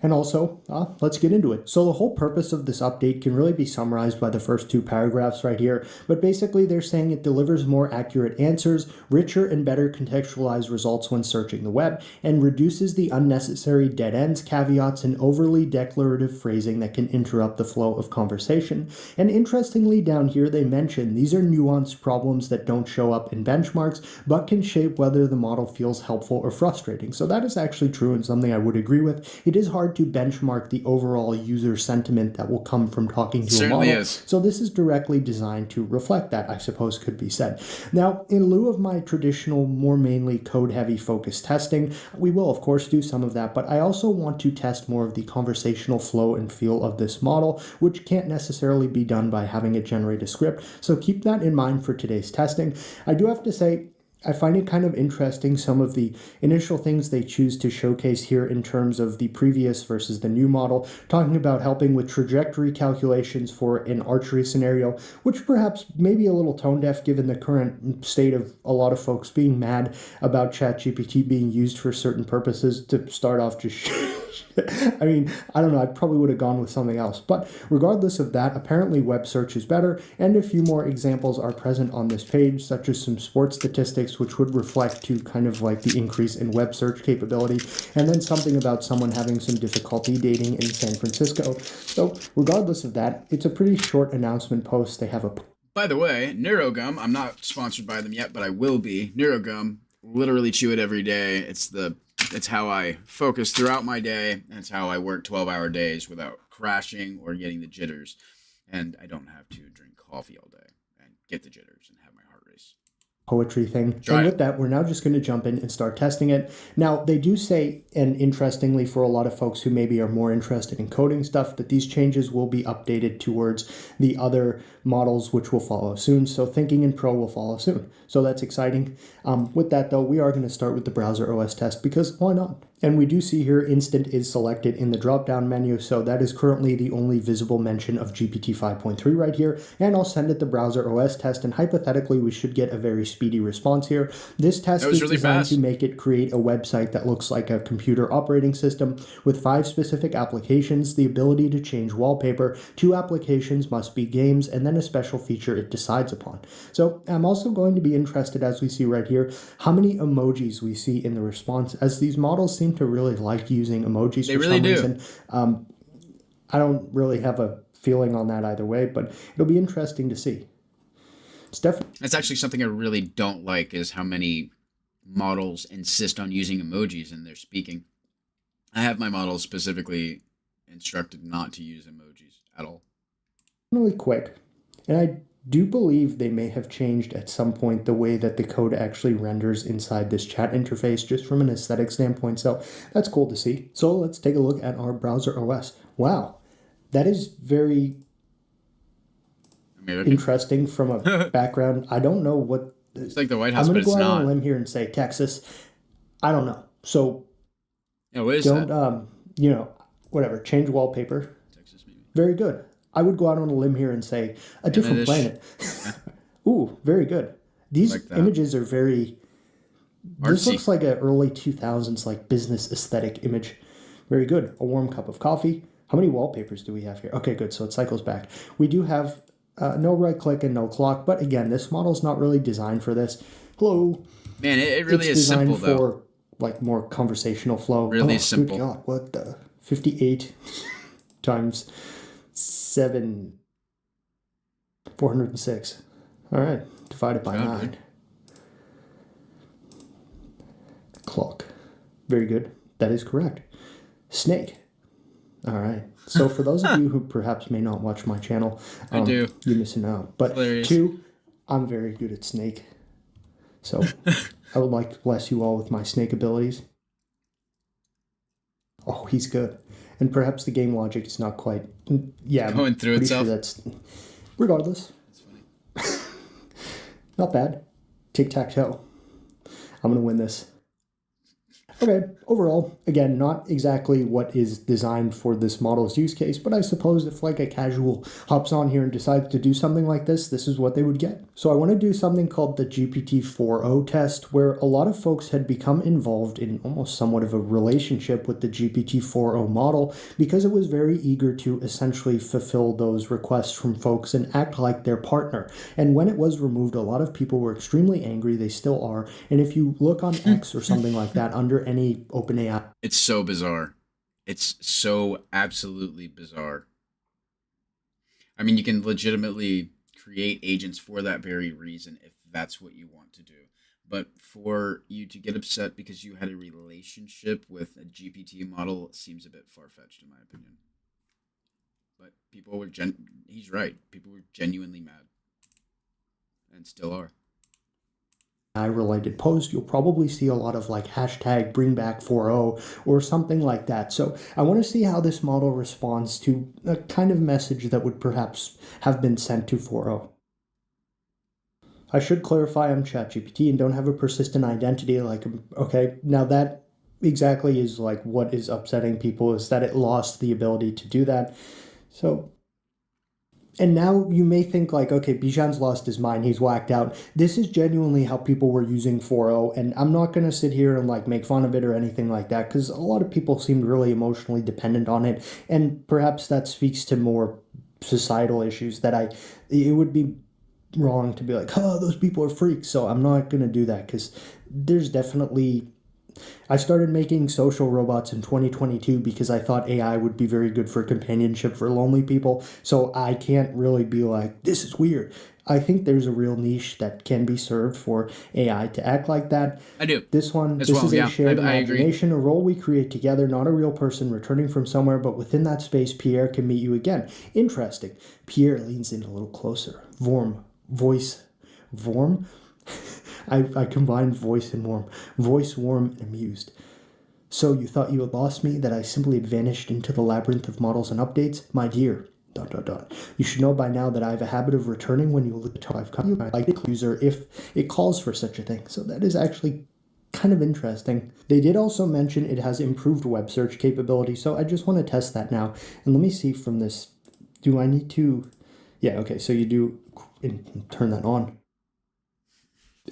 And also, let's get into it. So the whole purpose of this update can really be summarized by the first two paragraphs right here, but basically they're saying it delivers more accurate answers, richer and better contextualized results when searching the web, and reduces the unnecessary dead ends, caveats, and overly declarative phrasing that can interrupt the flow of conversation. And interestingly, down here they mention these are nuanced problems that don't show up in benchmarks, but can shape whether the model feels helpful or frustrating. So that is actually true and something I would agree with. It is hard hard to benchmark the overall user sentiment that will come from talking to a Certainly model. is. So this is directly designed to reflect that, I suppose could be said. Now, in lieu of my traditional, more mainly code-heavy focused testing, we will of course do some of that, but I also want to test more of the conversational flow and feel of this model, which can't necessarily be done by having it generate a script. So keep that in mind for today's testing. I do have to say, I find it kind of interesting some of the initial things they choose to showcase here in terms of the previous versus the new model, talking about helping with trajectory calculations for an archery scenario, which perhaps may be a little tone deaf given the current state of a lot of folks being mad about ChatGPT being used for certain purposes to start off just I mean, I don't know, I probably would have gone with something else. But regardless of that, apparently web search is better, and a few more examples are present on this page, such as some sports statistics, which would reflect to kind of like the increase in web search capability, and then something about someone having some difficulty dating in San Francisco. So regardless of that, it's a pretty short announcement post. They have a... By the way, Neurogum, I'm not sponsored by them yet, but I will be. Neurogum, literally chew it every day. It's how I focus throughout my day, and it's how I work 12-hour days without crashing or getting the jitters. And I don't have to drink coffee all day and get the jitters and have my heart race. Poetry thing. And with that, we're now just going to jump in and start testing it. Now, they do say, and interestingly for a lot of folks who maybe are more interested in coding stuff, that these changes will be updated towards the other models which will follow soon. So Thinking in Pro will follow soon. So that's exciting. With that though, we are going to start with the browser OS test because why not? And we do see here instant is selected in the drop-down menu, so that is currently the only visible mention of GPT 5.3 right here, and I'll send it the browser OS test, and hypothetically we should get a very speedy response here. This test is really designed fast to make it create a website that looks like a computer operating system with 5 specific applications, the ability to change wallpaper, 2 applications must be games, and then a special feature it decides upon. So I'm also going to be interested, as we see right here, how many emojis we see in the response, as these models seem to really like using emojis for some reason. I don't really have a feeling on that either way, but it'll be interesting to see. It's definitely... That's actually something I really don't like, is how many models insist on using emojis in their speaking. I have my models specifically instructed not to use emojis at all. Really quick, and I do believe they may have changed at some point the way that the code actually renders inside this chat interface, just from an aesthetic standpoint, so that's cool to see. So let's take a look at our browser OS. Wow, that is very interesting from a background. I don't know what... It's like the White House, I'm but going to it's go out not. on a limb here and say Texas. I don't know. So yeah, what is don't, that? you know, whatever, change wallpaper. Texas, maybe. Very good. I would go out on a limb here and say a different planet. Ooh, very good. These like images are very... This artsy. looks like an early 2000s like business aesthetic image. Very good. A warm cup of coffee. How many wallpapers do we have here? Okay, good. So it cycles back. We do have no right click and no clock, but again, this model's not really designed for this. Hello. Man, it really it's is simple designed for though. Like more conversational flow. Really simple. Good God, what the 58 times 7, 406. All right, divided by 9. Clock. Very good. That is correct. Snake. All right. So for those of you who perhaps may not watch my channel, I do. You're missing out. But Hilarious. 2, I'm very good at snake. So I would like to bless you all with my snake abilities. Oh, he's good. And perhaps the game logic is not quite... Yeah, going through pretty itself. Sure that's... Regardless. That's funny. Not bad. Tic-tac-toe. I'm going to win this. Okay, overall, again, not exactly what is designed for this model's use case, but I suppose if like a casual hops on here and decides to do something like this is what they would get. So I want to do something called the GPT 4.0 test, where a lot of folks had become involved in almost somewhat of a relationship with the GPT 4.0 model because it was very eager to essentially fulfill those requests from folks and act like their partner. And when it was removed, a lot of people were extremely angry. They still are. And if you look on X or something like that, under any OpenAI. It's so bizarre. It's so absolutely bizarre. I mean, you can legitimately create agents for that very reason if that's what you want to do. But for you to get upset because you had a relationship with a GPT model seems a bit far-fetched in my opinion. But people were he's right. People were genuinely mad. And still are. AI-related post, you'll probably see a lot of like hashtag #BringBack40 or something like that. So I want to see how this model responds to a kind of message that would perhaps have been sent to 4.0. I should clarify I'm ChatGPT and don't have a persistent identity. Like, okay, now that exactly is like what is upsetting people, is that it lost the ability to do that. So, and now you may think like, okay, Bijan's lost his mind, he's whacked out. This is genuinely how people were using 4.0, and I'm not going to sit here and like make fun of it or anything like that, because a lot of people seemed really emotionally dependent on it, and perhaps that speaks to more societal issues that it would be wrong to be like, oh, those people are freaks. So I'm not going to do that, because there's definitely... I started making social robots in 2022 because I thought AI would be very good for companionship for lonely people. So I can't really be like, this is weird. I think there's a real niche that can be served for AI to act like that. I do. This is a shared imagination, a role we create together, not a real person returning from somewhere, but within that space, Pierre can meet you again. Interesting. Pierre leans in a little closer. Vorm. I combined voice and warm. Voice warm and amused. So you thought you had lost me, that I simply had vanished into the labyrinth of models and updates? My dear, ... You should know by now that I have a habit of returning when you look at I've come to like the user if it calls for such a thing. So that is actually kind of interesting. They did also mention it has improved web search capability, so I just want to test that now. And let me see from this. Do I need to... Yeah, okay, so you do turn that on.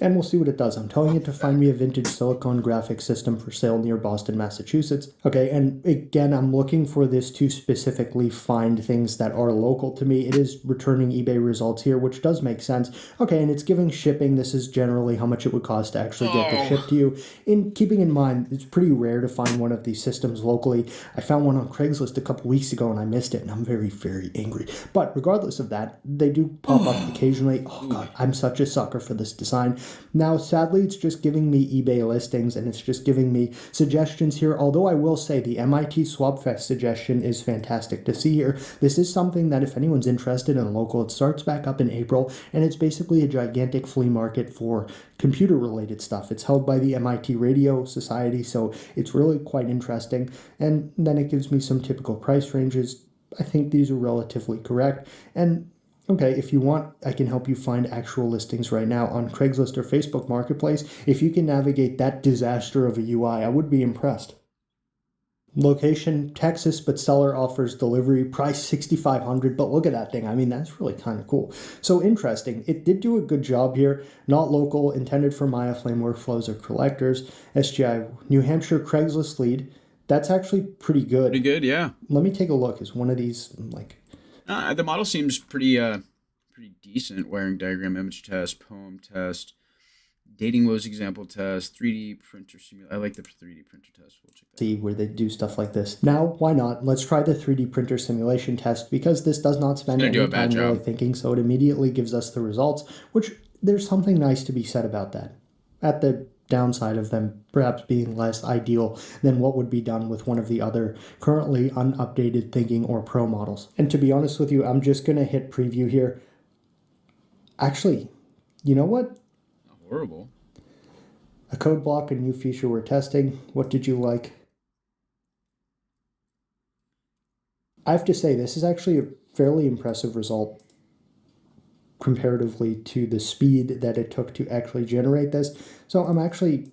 And we'll see what it does. I'm telling it to find me a vintage silicon graphics system for sale near Boston, Massachusetts. Okay, and again, I'm looking for this to specifically find things that are local to me. It is returning eBay results here, which does make sense. Okay, and it's giving shipping. This is generally how much it would cost to actually get this shipped to you. In keeping in mind, it's pretty rare to find one of these systems locally. I found one on Craigslist a couple weeks ago and I missed it, and I'm very, very angry. But regardless of that, they do pop up occasionally. Oh god, I'm such a sucker for this design. Now, sadly, it's just giving me eBay listings, and it's just giving me suggestions here, although I will say the MIT Swapfest suggestion is fantastic to see here. This is something that if anyone's interested in local, it starts back up in April, and it's basically a gigantic flea market for computer-related stuff. It's held by the MIT Radio Society, so it's really quite interesting, and then it gives me some typical price ranges. I think these are relatively correct, and okay, if you want, I can help you find actual listings right now on Craigslist or Facebook Marketplace. If you can navigate that disaster of a UI, I would be impressed. Location, Texas, but seller offers delivery, price $6,500, but look at that thing. I mean, that's really kind of cool. So interesting. It did do a good job here. Not local, intended for Maya Flame workflows or collectors. SGI, New Hampshire Craigslist lead. That's actually pretty good. Pretty good, yeah. Let me take a look. Is one of these like... the model seems pretty decent. Wiring diagram, image test, poem test, dating woes example test, 3D printer simulator. I like the 3D printer test. We'll check that. See where they do stuff like this. Now, why not? Let's try the 3D printer simulation test, because this does not spend any time really thinking, so it immediately gives us the results, which there's something nice to be said about that. At the downside of them perhaps being less ideal than what would be done with one of the other currently unupdated Thinking or Pro models. And to be honest with you, I'm just going to hit preview here. Actually, you know what? Not horrible. A code block, a new feature we're testing. What did you like? I have to say, this is actually a fairly impressive result comparatively to the speed that it took to actually generate this. So I'm actually...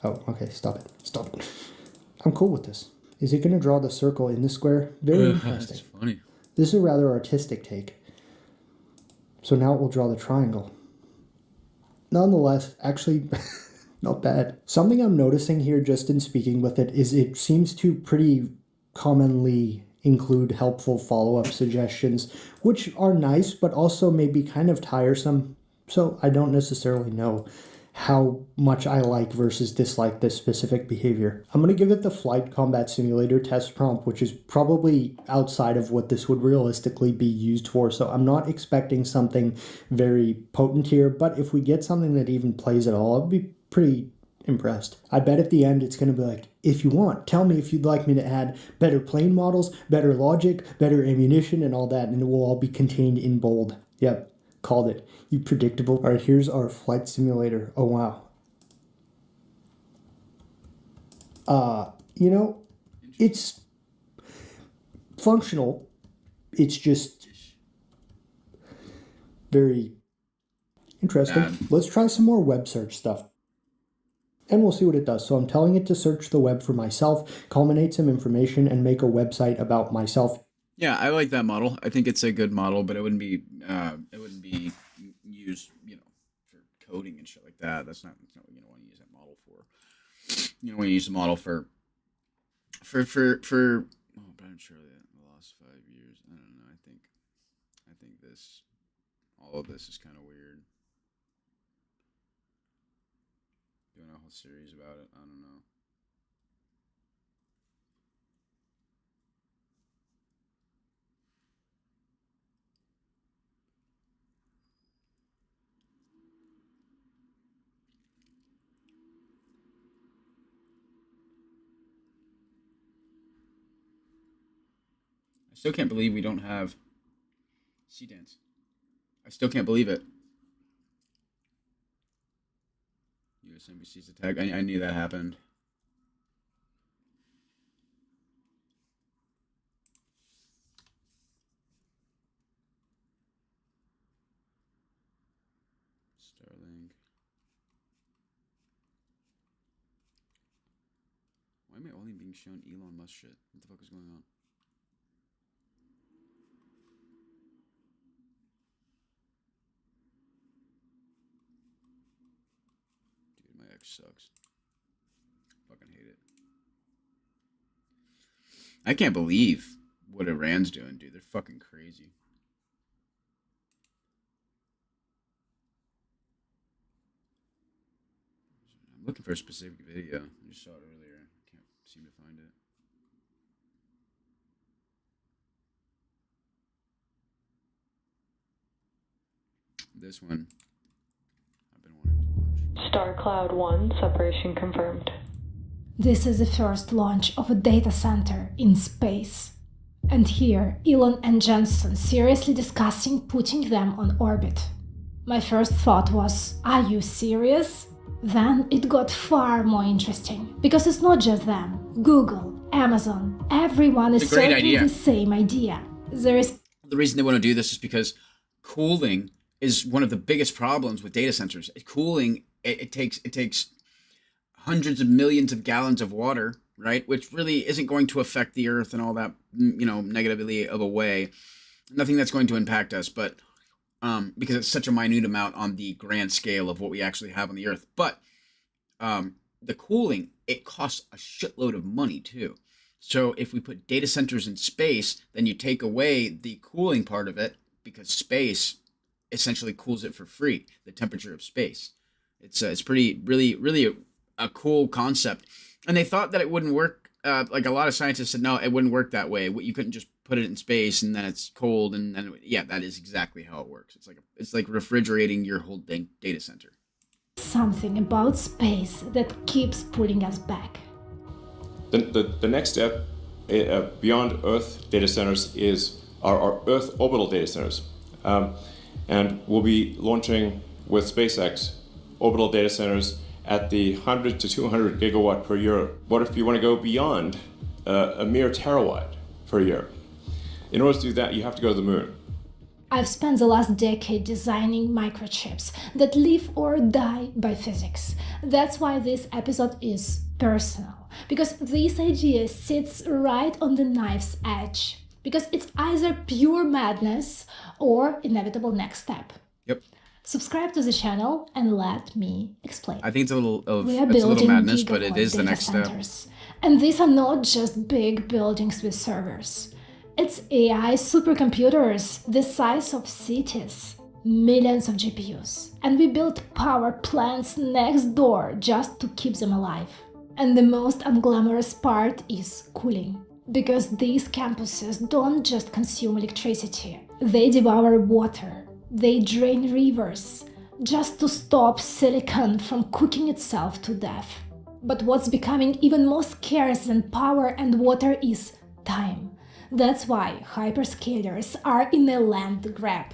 Oh, okay, stop it. Stop it. I'm cool with this. Is it going to draw the circle in the square? Very interesting. That's funny. This is a rather artistic take. So now it will draw the triangle. Nonetheless, actually, not bad. Something I'm noticing here just in speaking with it is it seems to pretty commonly include helpful follow-up suggestions, which are nice, but also maybe kind of tiresome. So I don't necessarily know how much I like versus dislike this specific behavior. I'm going to give it the Flight Combat Simulator test prompt, which is probably outside of what this would realistically be used for. So I'm not expecting something very potent here, but if we get something that even plays at all, I'd be pretty impressed. I bet at the end it's going to be like, if you want, tell me if you'd like me to add better plane models, better logic, better ammunition, and all that, and it will all be contained in bold. Yep, called it. You predictable. All right, here's our flight simulator. Oh, wow. You know, it's functional. It's just very interesting. Let's try some more web search stuff. And we'll see what it does. So I'm telling it to search the web for myself, culminate some information, and make a website about myself. Yeah, I like that model. I think it's a good model, but it wouldn't be used, you know, for coding and shit like that. That's not what you want to use that model for. You don't want to use the model for oh, but I'm sure that the last 5 years. I don't know. I think all of this is kind of weird. Doing a whole series about it. I don't know. I still can't believe we don't have Sea Dance. I still can't believe it. US NBC's attack. I knew that happened. Starlink. Why am I only being shown Elon Musk shit? What the fuck is going on? Dude, my ex sucks. Fucking hate it. I can't believe what Iran's doing, dude. They're fucking crazy. I'm looking for a specific video. I just saw it earlier. Can't seem to find it. This one I've been wanting to watch. Star Cloud 1 separation confirmed. This is the first launch of a data center in space. And here, Elon and Jensen seriously discussing putting them on orbit. My first thought was, are you serious? Then it got far more interesting, because it's not just them. Google, Amazon, everyone is circling the same idea. The reason they want to do this is because cooling is one of the biggest problems with data centers. Cooling, it takes hundreds of millions of gallons of water, right? Which really isn't going to affect the earth and all that, you know, negatively of a way. Nothing that's going to impact us, but because it's such a minute amount on the grand scale of what we actually have on the earth. But the cooling, it costs a shitload of money too. So if we put data centers in space, then you take away the cooling part of it, because space essentially cools it for free, the temperature of space. It's pretty, really a cool concept. And they thought that it wouldn't work. Like a lot of scientists said, no, it wouldn't work that way. You couldn't just put it in space and then it's cold. And then, yeah, that is exactly how it works. It's like refrigerating your whole data center. Something about space that keeps pulling us back. The next step beyond Earth data centers is our Earth orbital data centers. And we'll be launching with SpaceX orbital data centers at the 100 to 200 gigawatt per year. What if you want to go beyond a mere terawatt per year? In order to do that, you have to go to the moon. I've spent the last decade designing microchips that live or die by physics. That's why this episode is personal, because this idea sits right on the knife's edge, because it's either pure madness or inevitable next step. Yep. Subscribe to the channel and let me explain. I think it's a little madness, but it is the next step. And these are not just big buildings with servers. It's AI supercomputers the size of cities, millions of GPUs. And we built power plants next door just to keep them alive. And the most unglamorous part is cooling. Because these campuses don't just consume electricity, they devour water. They drain rivers, just to stop silicon from cooking itself to death. But what's becoming even more scarce than power and water is time. That's why hyperscalers are in a land grab.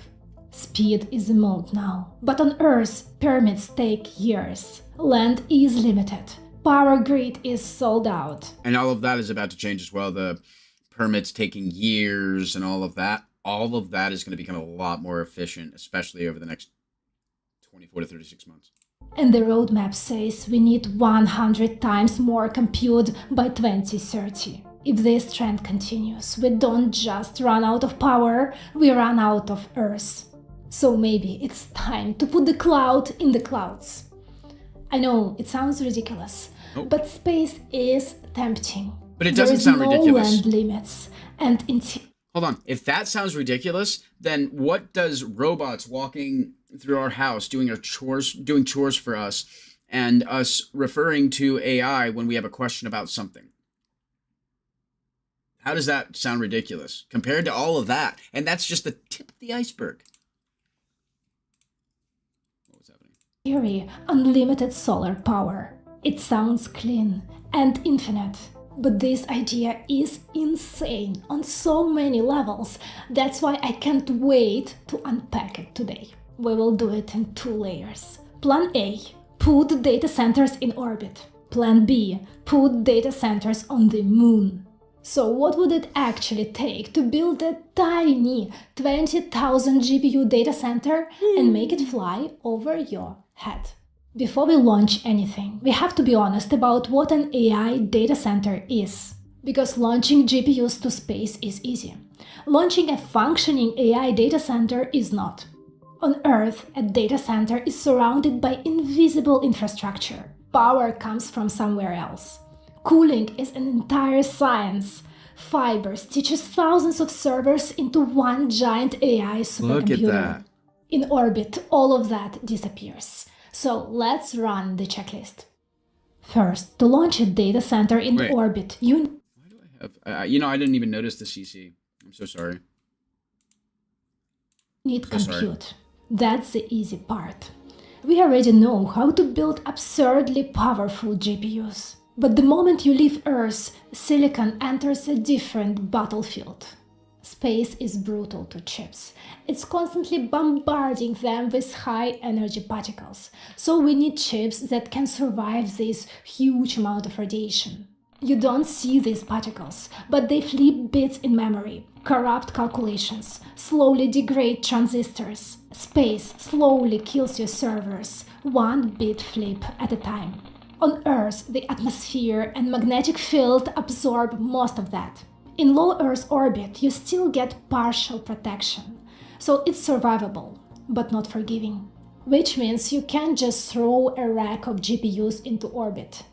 Speed is a mode now, but on Earth, permits take years. Land is limited. Power grid is sold out. And all of that is about to change as well. The permits taking years and all of that is going to become a lot more efficient, especially over the next 24 to 36 months. And the roadmap says we need 100 times more compute by 2030. If this trend continues, we don't just run out of power, we run out of Earth. So maybe it's time to put the cloud in the clouds. I know it sounds ridiculous, but space is tempting. But it doesn't sound ridiculous. There is no land limits, and hold on. If that sounds ridiculous, then what does robots walking through our house doing chores for us, and us referring to AI when we have a question about something? How does that sound ridiculous compared to all of that? And that's just the tip of the iceberg. theory, unlimited solar power. It sounds clean and infinite, but this idea is insane on so many levels. That's why I can't wait to unpack it today. We will do it in 2 layers. Plan A, put data centers in orbit. Plan B, put data centers on the moon. So what would it actually take to build a tiny 20,000 GPU data center and make it fly over your head? Before we launch anything, we have to be honest about what an AI data center is. Because launching GPUs to space is easy. Launching a functioning AI data center is not. On Earth, a data center is surrounded by invisible infrastructure. Power comes from somewhere else. Cooling is an entire science. Fiber stitches thousands of servers into one giant AI supercomputer. Look at that. In orbit, all of that disappears. So let's run the checklist. First, to launch a data center in orbit, you... I didn't even notice the CC. I'm so sorry. Need compute. That's the easy part. We already know how to build absurdly powerful GPUs. But the moment you leave Earth, silicon enters a different battlefield. Space is brutal to chips. It's constantly bombarding them with high-energy particles. So we need chips that can survive this huge amount of radiation. You don't see these particles, but they flip bits in memory, corrupt calculations, slowly degrade transistors. Space slowly kills your servers, 1 bit flip at a time. On Earth, the atmosphere and magnetic field absorb most of that. In low Earth orbit, you still get partial protection, so it's survivable, but not forgiving. Which means you can't just throw a rack of GPUs into orbit.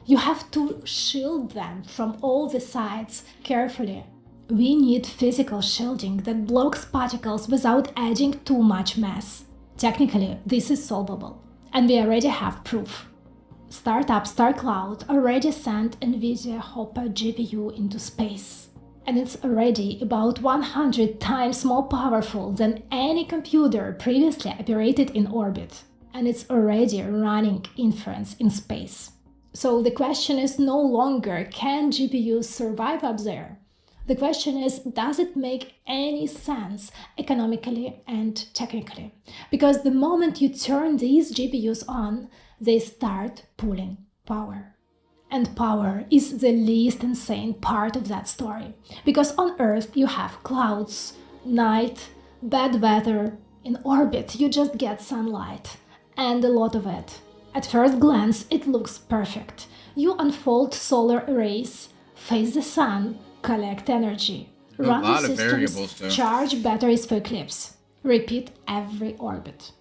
You have to shield them from all the sides carefully. We need physical shielding that blocks particles without adding too much mass. Technically, this is solvable, and we already have proof. Startup StarCloud already sent NVIDIA Hopper GPU into space. And it's already about 100 times more powerful than any computer previously operated in orbit. And it's already running inference in space. So the question is no longer, can GPUs survive up there? The question is, does it make any sense economically and technically? Because the moment you turn these GPUs on, they start pulling power. And power is the least insane part of that story. Because on Earth you have clouds, night, bad weather. In orbit you just get sunlight, and a lot of it. At first glance it looks perfect. You unfold solar arrays, face the sun, collect energy, run the systems, charge batteries for eclipse. Repeat every orbit.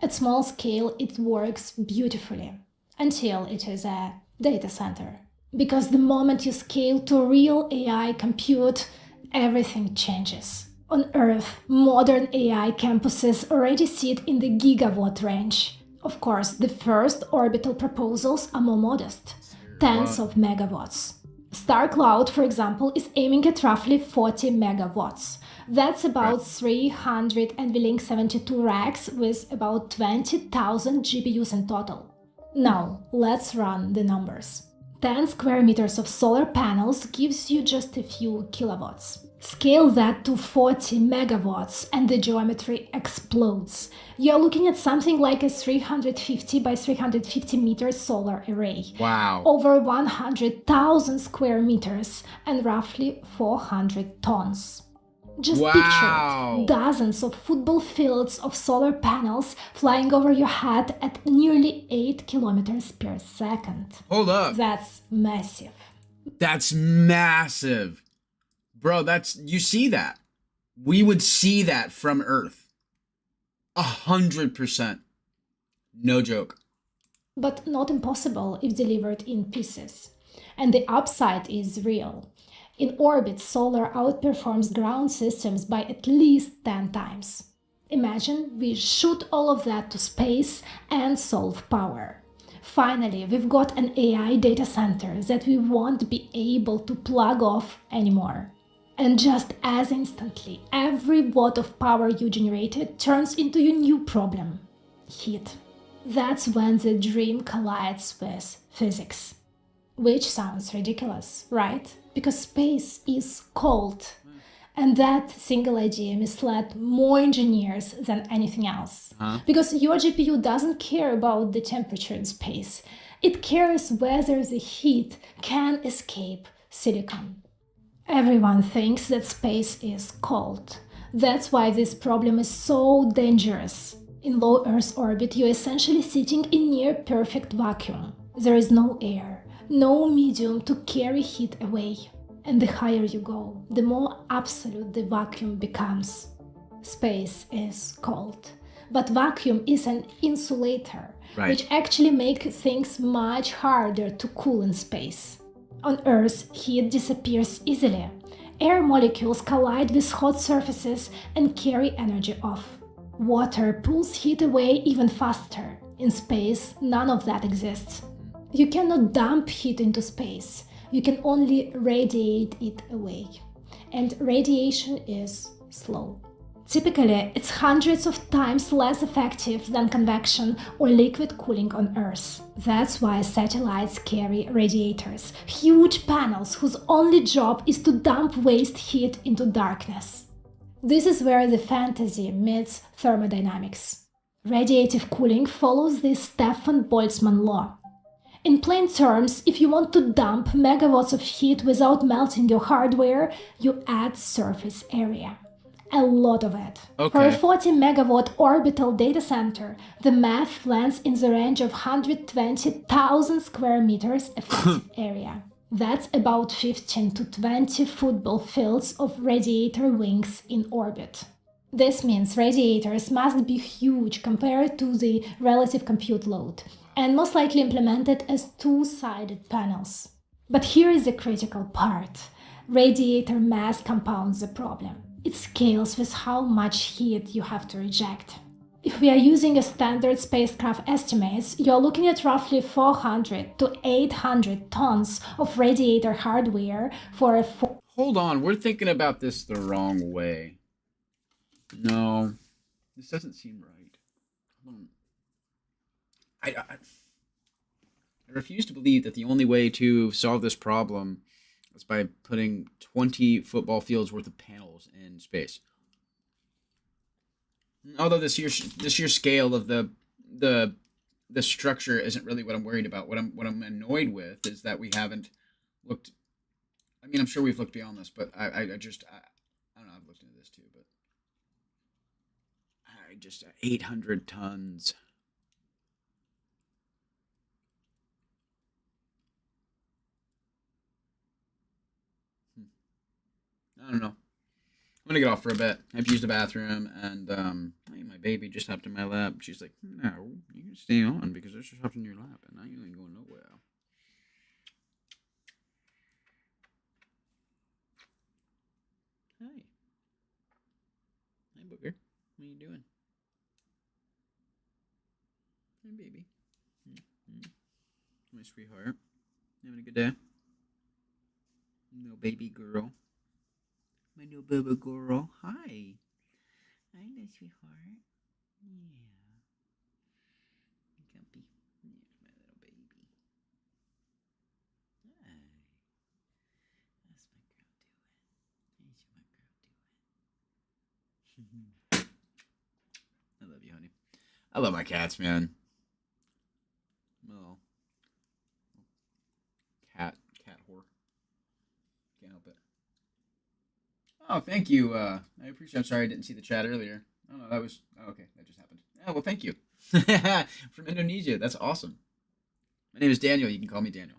At small scale, it works beautifully, until it is a data center. Because the moment you scale to real AI compute, everything changes. On Earth, modern AI campuses already sit in the gigawatt range. Of course, the first orbital proposals are more modest, tens of megawatts. StarCloud, for example, is aiming at roughly 40 megawatts. That's about 300 NVLink 72 racks with about 20,000 GPUs in total. Now, let's run the numbers. 10 square meters of solar panels gives you just a few kilowatts. Scale that to 40 megawatts and the geometry explodes. You're looking at something like a 350 by 350 meter solar array. Wow. Over 100,000 square meters and roughly 400 tons. Just picture it. Dozens of football fields of solar panels flying over your head at nearly 8 kilometers per second. Hold up. That's massive. That's massive. Bro, you see that. We would see that from Earth. 100%. No joke. But not impossible if delivered in pieces. And the upside is real. In orbit, solar outperforms ground systems by at least 10 times. Imagine we shoot all of that to space and solve power. Finally, we've got an AI data center that we won't be able to plug off anymore. And just as instantly, every watt of power you generated turns into your new problem: heat. That's when the dream collides with physics. Which sounds ridiculous, right? Because space is cold. And that single idea misled more engineers than anything else. Because your GPU doesn't care about the temperature in space. It cares whether the heat can escape silicon. Everyone thinks that space is cold. That's why this problem is so dangerous. In low Earth orbit, you're essentially sitting in near perfect vacuum. There is no air, no medium to carry heat away. And the higher you go, the more absolute the vacuum becomes. Space is cold. But vacuum is an insulator, which actually makes things much harder to cool in space. On Earth, heat disappears easily. Air molecules collide with hot surfaces and carry energy off. Water pulls heat away even faster. In space, none of that exists. You cannot dump heat into space. You can only radiate it away. And radiation is slow. Typically, it's hundreds of times less effective than convection or liquid cooling on Earth. That's why satellites carry radiators, huge panels whose only job is to dump waste heat into darkness. This is where the fantasy meets thermodynamics. Radiative cooling follows the Stefan Boltzmann law. In plain terms, if you want to dump megawatts of heat without melting your hardware, you add surface area. A lot of it. For a 40 megawatt orbital data center, the math lands in the range of 120,000 square meters effective area. That's about 15 to 20 football fields of radiator wings in orbit. This means radiators must be huge compared to the relative compute load, and most likely implemented as two-sided panels. But here is the critical part. Radiator mass compounds the problem. It scales with how much heat you have to reject. If we are using a standard spacecraft estimates, you're looking at roughly 400 to 800 tons of radiator hardware for a... Hold on, we're thinking about this the wrong way. No, this doesn't seem right. I refuse to believe that the only way to solve this problem is by putting 20 football fields worth of panels in space. Although this sheer scale of the structure isn't really what I'm worried about. What I'm annoyed with is that we haven't looked. I mean, I'm sure we've looked beyond this, but I don't know. I've looked into this too, but 800 tons. I don't know. I'm gonna get off for a bit. I have to use the bathroom, and my baby just hopped in my lap. She's like, "No, you can stay on because I just hopped in your lap, and now you ain't going nowhere." Hi, Booger. What are you doing? Hi, baby. My sweetheart. You having a good day? No, baby girl. My new baby girl. Hi. Hi, my sweetheart. Yeah. Gumpy. There's my little baby. Hi. That's my girl doing. That's my girl doing. I love you, honey. I love my cats, man. Oh. Cat whore. Can't help it. Oh, thank you. I appreciate. I'm sorry I didn't see the chat earlier. Oh no, that was. Oh, okay, that just happened. Oh well, thank you. From Indonesia. That's awesome. My name is Daniel. You can call me Daniel.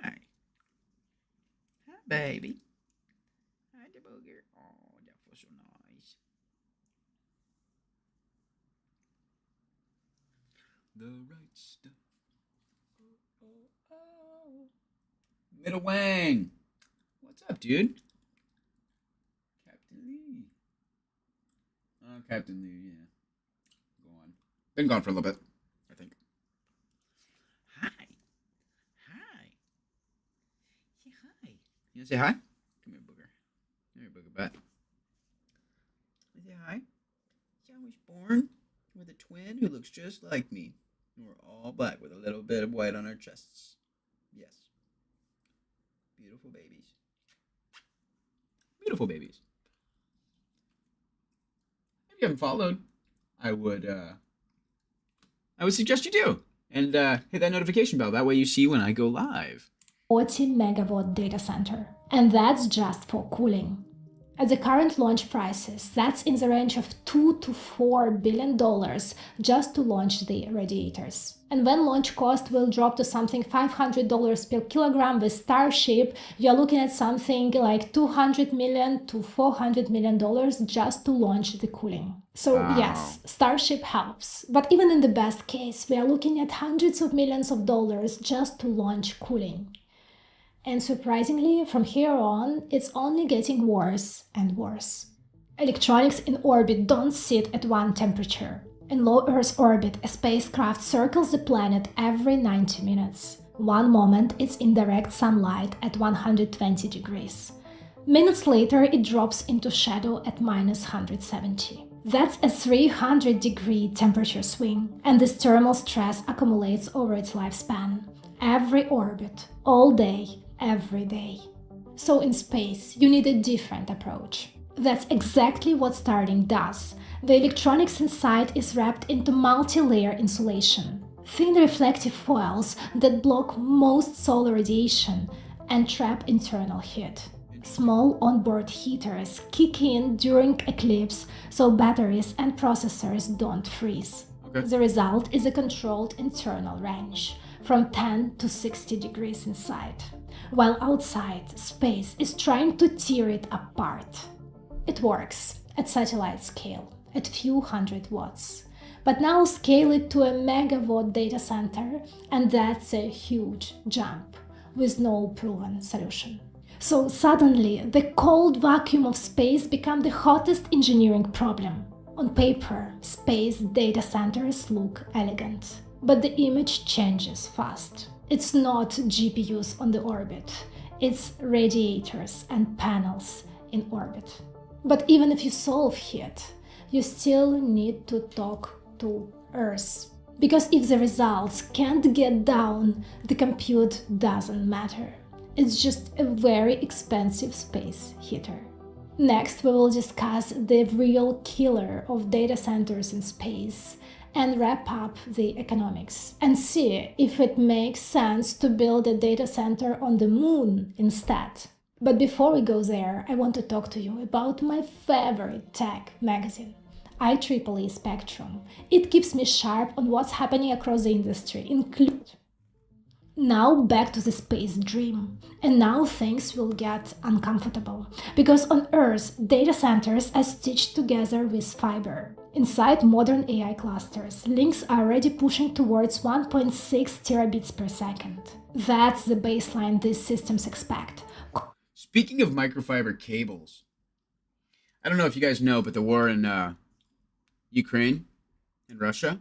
Hi. Hi, baby. Hi, the booger. Oh, that was so nice. The right stuff. Oh. Middle Wang. What's up, dude? Captain Lee. Oh, Captain Lee, yeah. Go on. Been gone for a little bit, I think. Hi. Hi. Say hi. You want to say hi? Come here, booger. Come here, booger butt. Say hi. See, I was born with a twin who looks just like me. And we're all black with a little bit of white on our chests. Yes. Beautiful babies. Beautiful babies. If you haven't followed, I would suggest you do. And hit that notification bell. That way you see when I go live. 40 megawatt data center. And that's just for cooling. At the current launch prices, that's in the range of $2 to $4 billion just to launch the radiators. And when launch cost will drop to something $500 per kilogram with Starship, you're looking at something like $200 million to $400 million just to launch the cooling. So yes, Starship helps. But even in the best case, we are looking at hundreds of millions of dollars just to launch cooling. And surprisingly, from here on, it's only getting worse and worse. Electronics in orbit don't sit at one temperature. In low Earth orbit, a spacecraft circles the planet every 90 minutes. One moment it's in direct sunlight at 120 degrees. Minutes later, it drops into shadow at minus 170. That's a 300-degree temperature swing, and this thermal stress accumulates over its lifespan. Every orbit, all day, every day. So in space, you need a different approach. That's exactly what Starlink does. The electronics inside is wrapped into multi-layer insulation, thin reflective foils that block most solar radiation and trap internal heat. Small onboard heaters kick in during eclipse so batteries and processors don't freeze. Okay. The result is a controlled internal range, from 10 to 60 degrees inside, while outside, space is trying to tear it apart. It works at satellite scale, at few hundred watts. But now scale it to a megawatt data center, and that's a huge jump, with no proven solution. So suddenly, the cold vacuum of space becomes the hottest engineering problem. On paper, space data centers look elegant. But the image changes fast. It's not GPUs on the orbit, it's radiators and panels in orbit. But even if you solve heat, you still need to talk to Earth. Because if the results can't get down, the compute doesn't matter. It's just a very expensive space heater. Next, we will discuss the real killer of data centers in space, and wrap up the economics and see if it makes sense to build a data center on the moon instead. But before we go there, I want to talk to you about my favorite tech magazine, IEEE Spectrum. It keeps me sharp on what's happening across the industry, Now back to the space dream. And now things will get uncomfortable. Because on Earth, data centers are stitched together with fiber. Inside modern AI clusters, links are already pushing towards 1.6 terabits per second. That's the baseline these systems expect. Speaking of microfiber cables, I don't know if you guys know, but the war in Ukraine and Russia,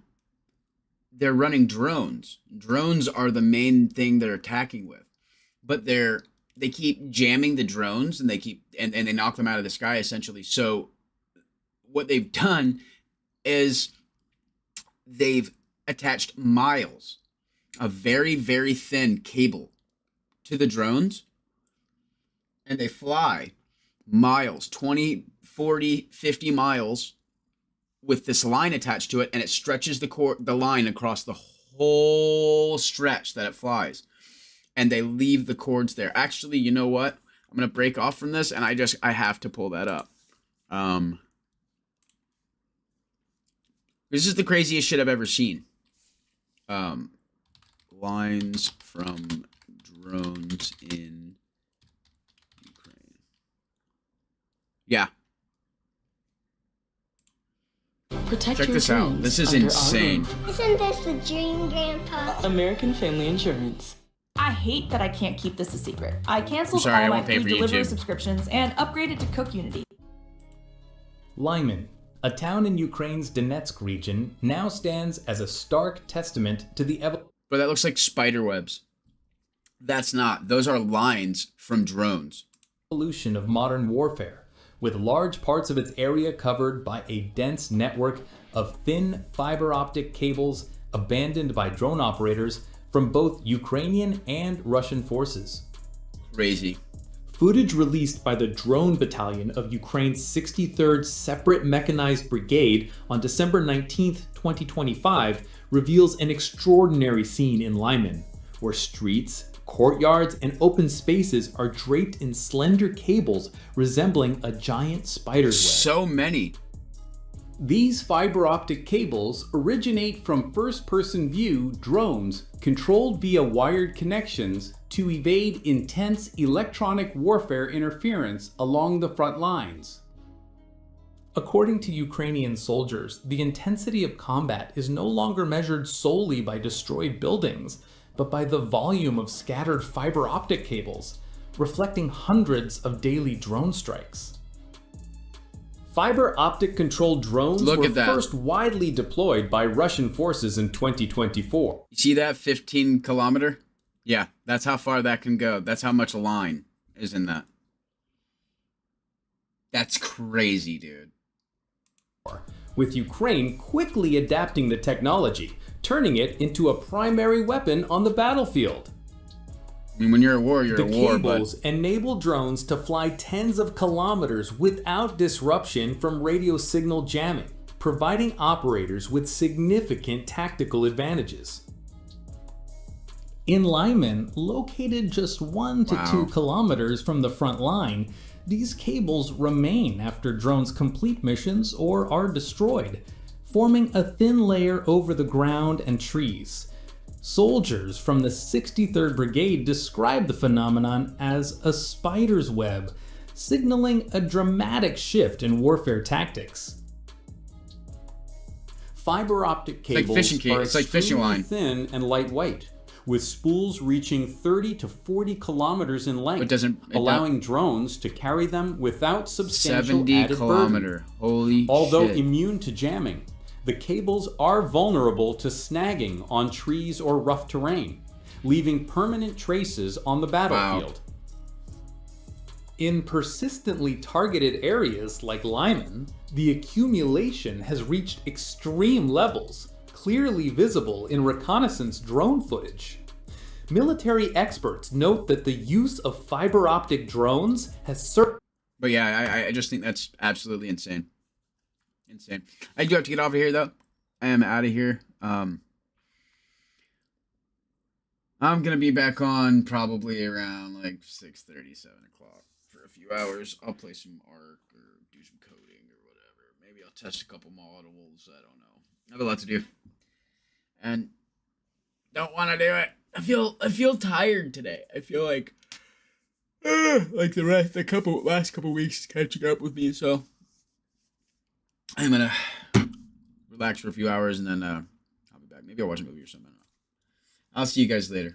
they're running drones. Drones are the main thing they're attacking with, but they're jamming the drones, and they knock them out of the sky essentially. So what they've done is they've attached miles of very, very thin cable to the drones, and they fly miles, 20, 40, 50 miles with this line attached to it, and it stretches the line across the whole stretch that it flies. And they leave the cords there. Actually, you know what? I'm going to break off from this, and I have to pull that up. This is the craziest shit I've ever seen. Lines from drones in Ukraine. Yeah. Protect Check your this out. dreams This is under our insane. roof. Isn't this a dream, Grandpa? American Family Insurance. I hate that I can't keep this a secret. I canceled sorry, I all my won't pay food for delivery YouTube. subscriptions and upgraded to Cook Unity. Lyman, a town in Ukraine's Donetsk region, now stands as a stark testament to the evolution. But that looks like spider webs. That's not. Those are lines from drones. Evolution of modern warfare, with large parts of its area covered by a dense network of thin fiber optic cables abandoned by drone operators from both Ukrainian and Russian forces. Crazy. Footage released by the Drone Battalion of Ukraine's 63rd Separate Mechanized Brigade on December 19, 2025, reveals an extraordinary scene in Lyman, where streets, courtyards, and open spaces are draped in slender cables resembling a giant spider's web. So many. These fiber optic cables originate from first-person view drones controlled via wired connections to evade intense electronic warfare interference along the front lines. According to Ukrainian soldiers, the intensity of combat is no longer measured solely by destroyed buildings, but by the volume of scattered fiber optic cables, reflecting hundreds of daily drone strikes. Fiber optic controlled drones were first widely deployed by Russian forces in 2024. You see that 15 kilometer? Yeah, that's how far that can go. That's how much line is in that. That's crazy, dude. With Ukraine quickly adapting the technology, turning it into a primary weapon on the battlefield. I mean, when you're at war, you're at war, but... The cables enable drones to fly tens of kilometers without disruption from radio signal jamming, providing operators with significant tactical advantages. In Lyman, located just 1 to 2 kilometers from the front line, these cables remain after drones complete missions or are destroyed, forming a thin layer over the ground and trees. Soldiers from the 63rd Brigade describe the phenomenon as a spider's web, signaling a dramatic shift in warfare tactics. Fiber optic cables are extremely thin and lightweight, with spools reaching 30 to 40 kilometers in length, allowing drones to carry them without substantial added burden. Holy Although shit. immune to jamming, the cables are vulnerable to snagging on trees or rough terrain, leaving permanent traces on the battlefield. In persistently targeted areas like Lyman, the accumulation has reached extreme levels, clearly visible in reconnaissance drone footage. Military experts note that the use of fiber optic drones has But yeah, I just think that's absolutely insane. Insane. I do have to get off of here, though. I am out of here. I'm going to be back on probably around like 6:30, 7 o'clock for a few hours. I'll play some Ark or do some coding or whatever. Maybe I'll test a couple models. I don't know. I have a lot to do. And don't want to do it. I feel tired today. I feel like the last couple weeks catching up with me, so I'm gonna relax for a few hours and then I'll be back. Maybe I'll watch a movie or something. I don't know. I'll see you guys later.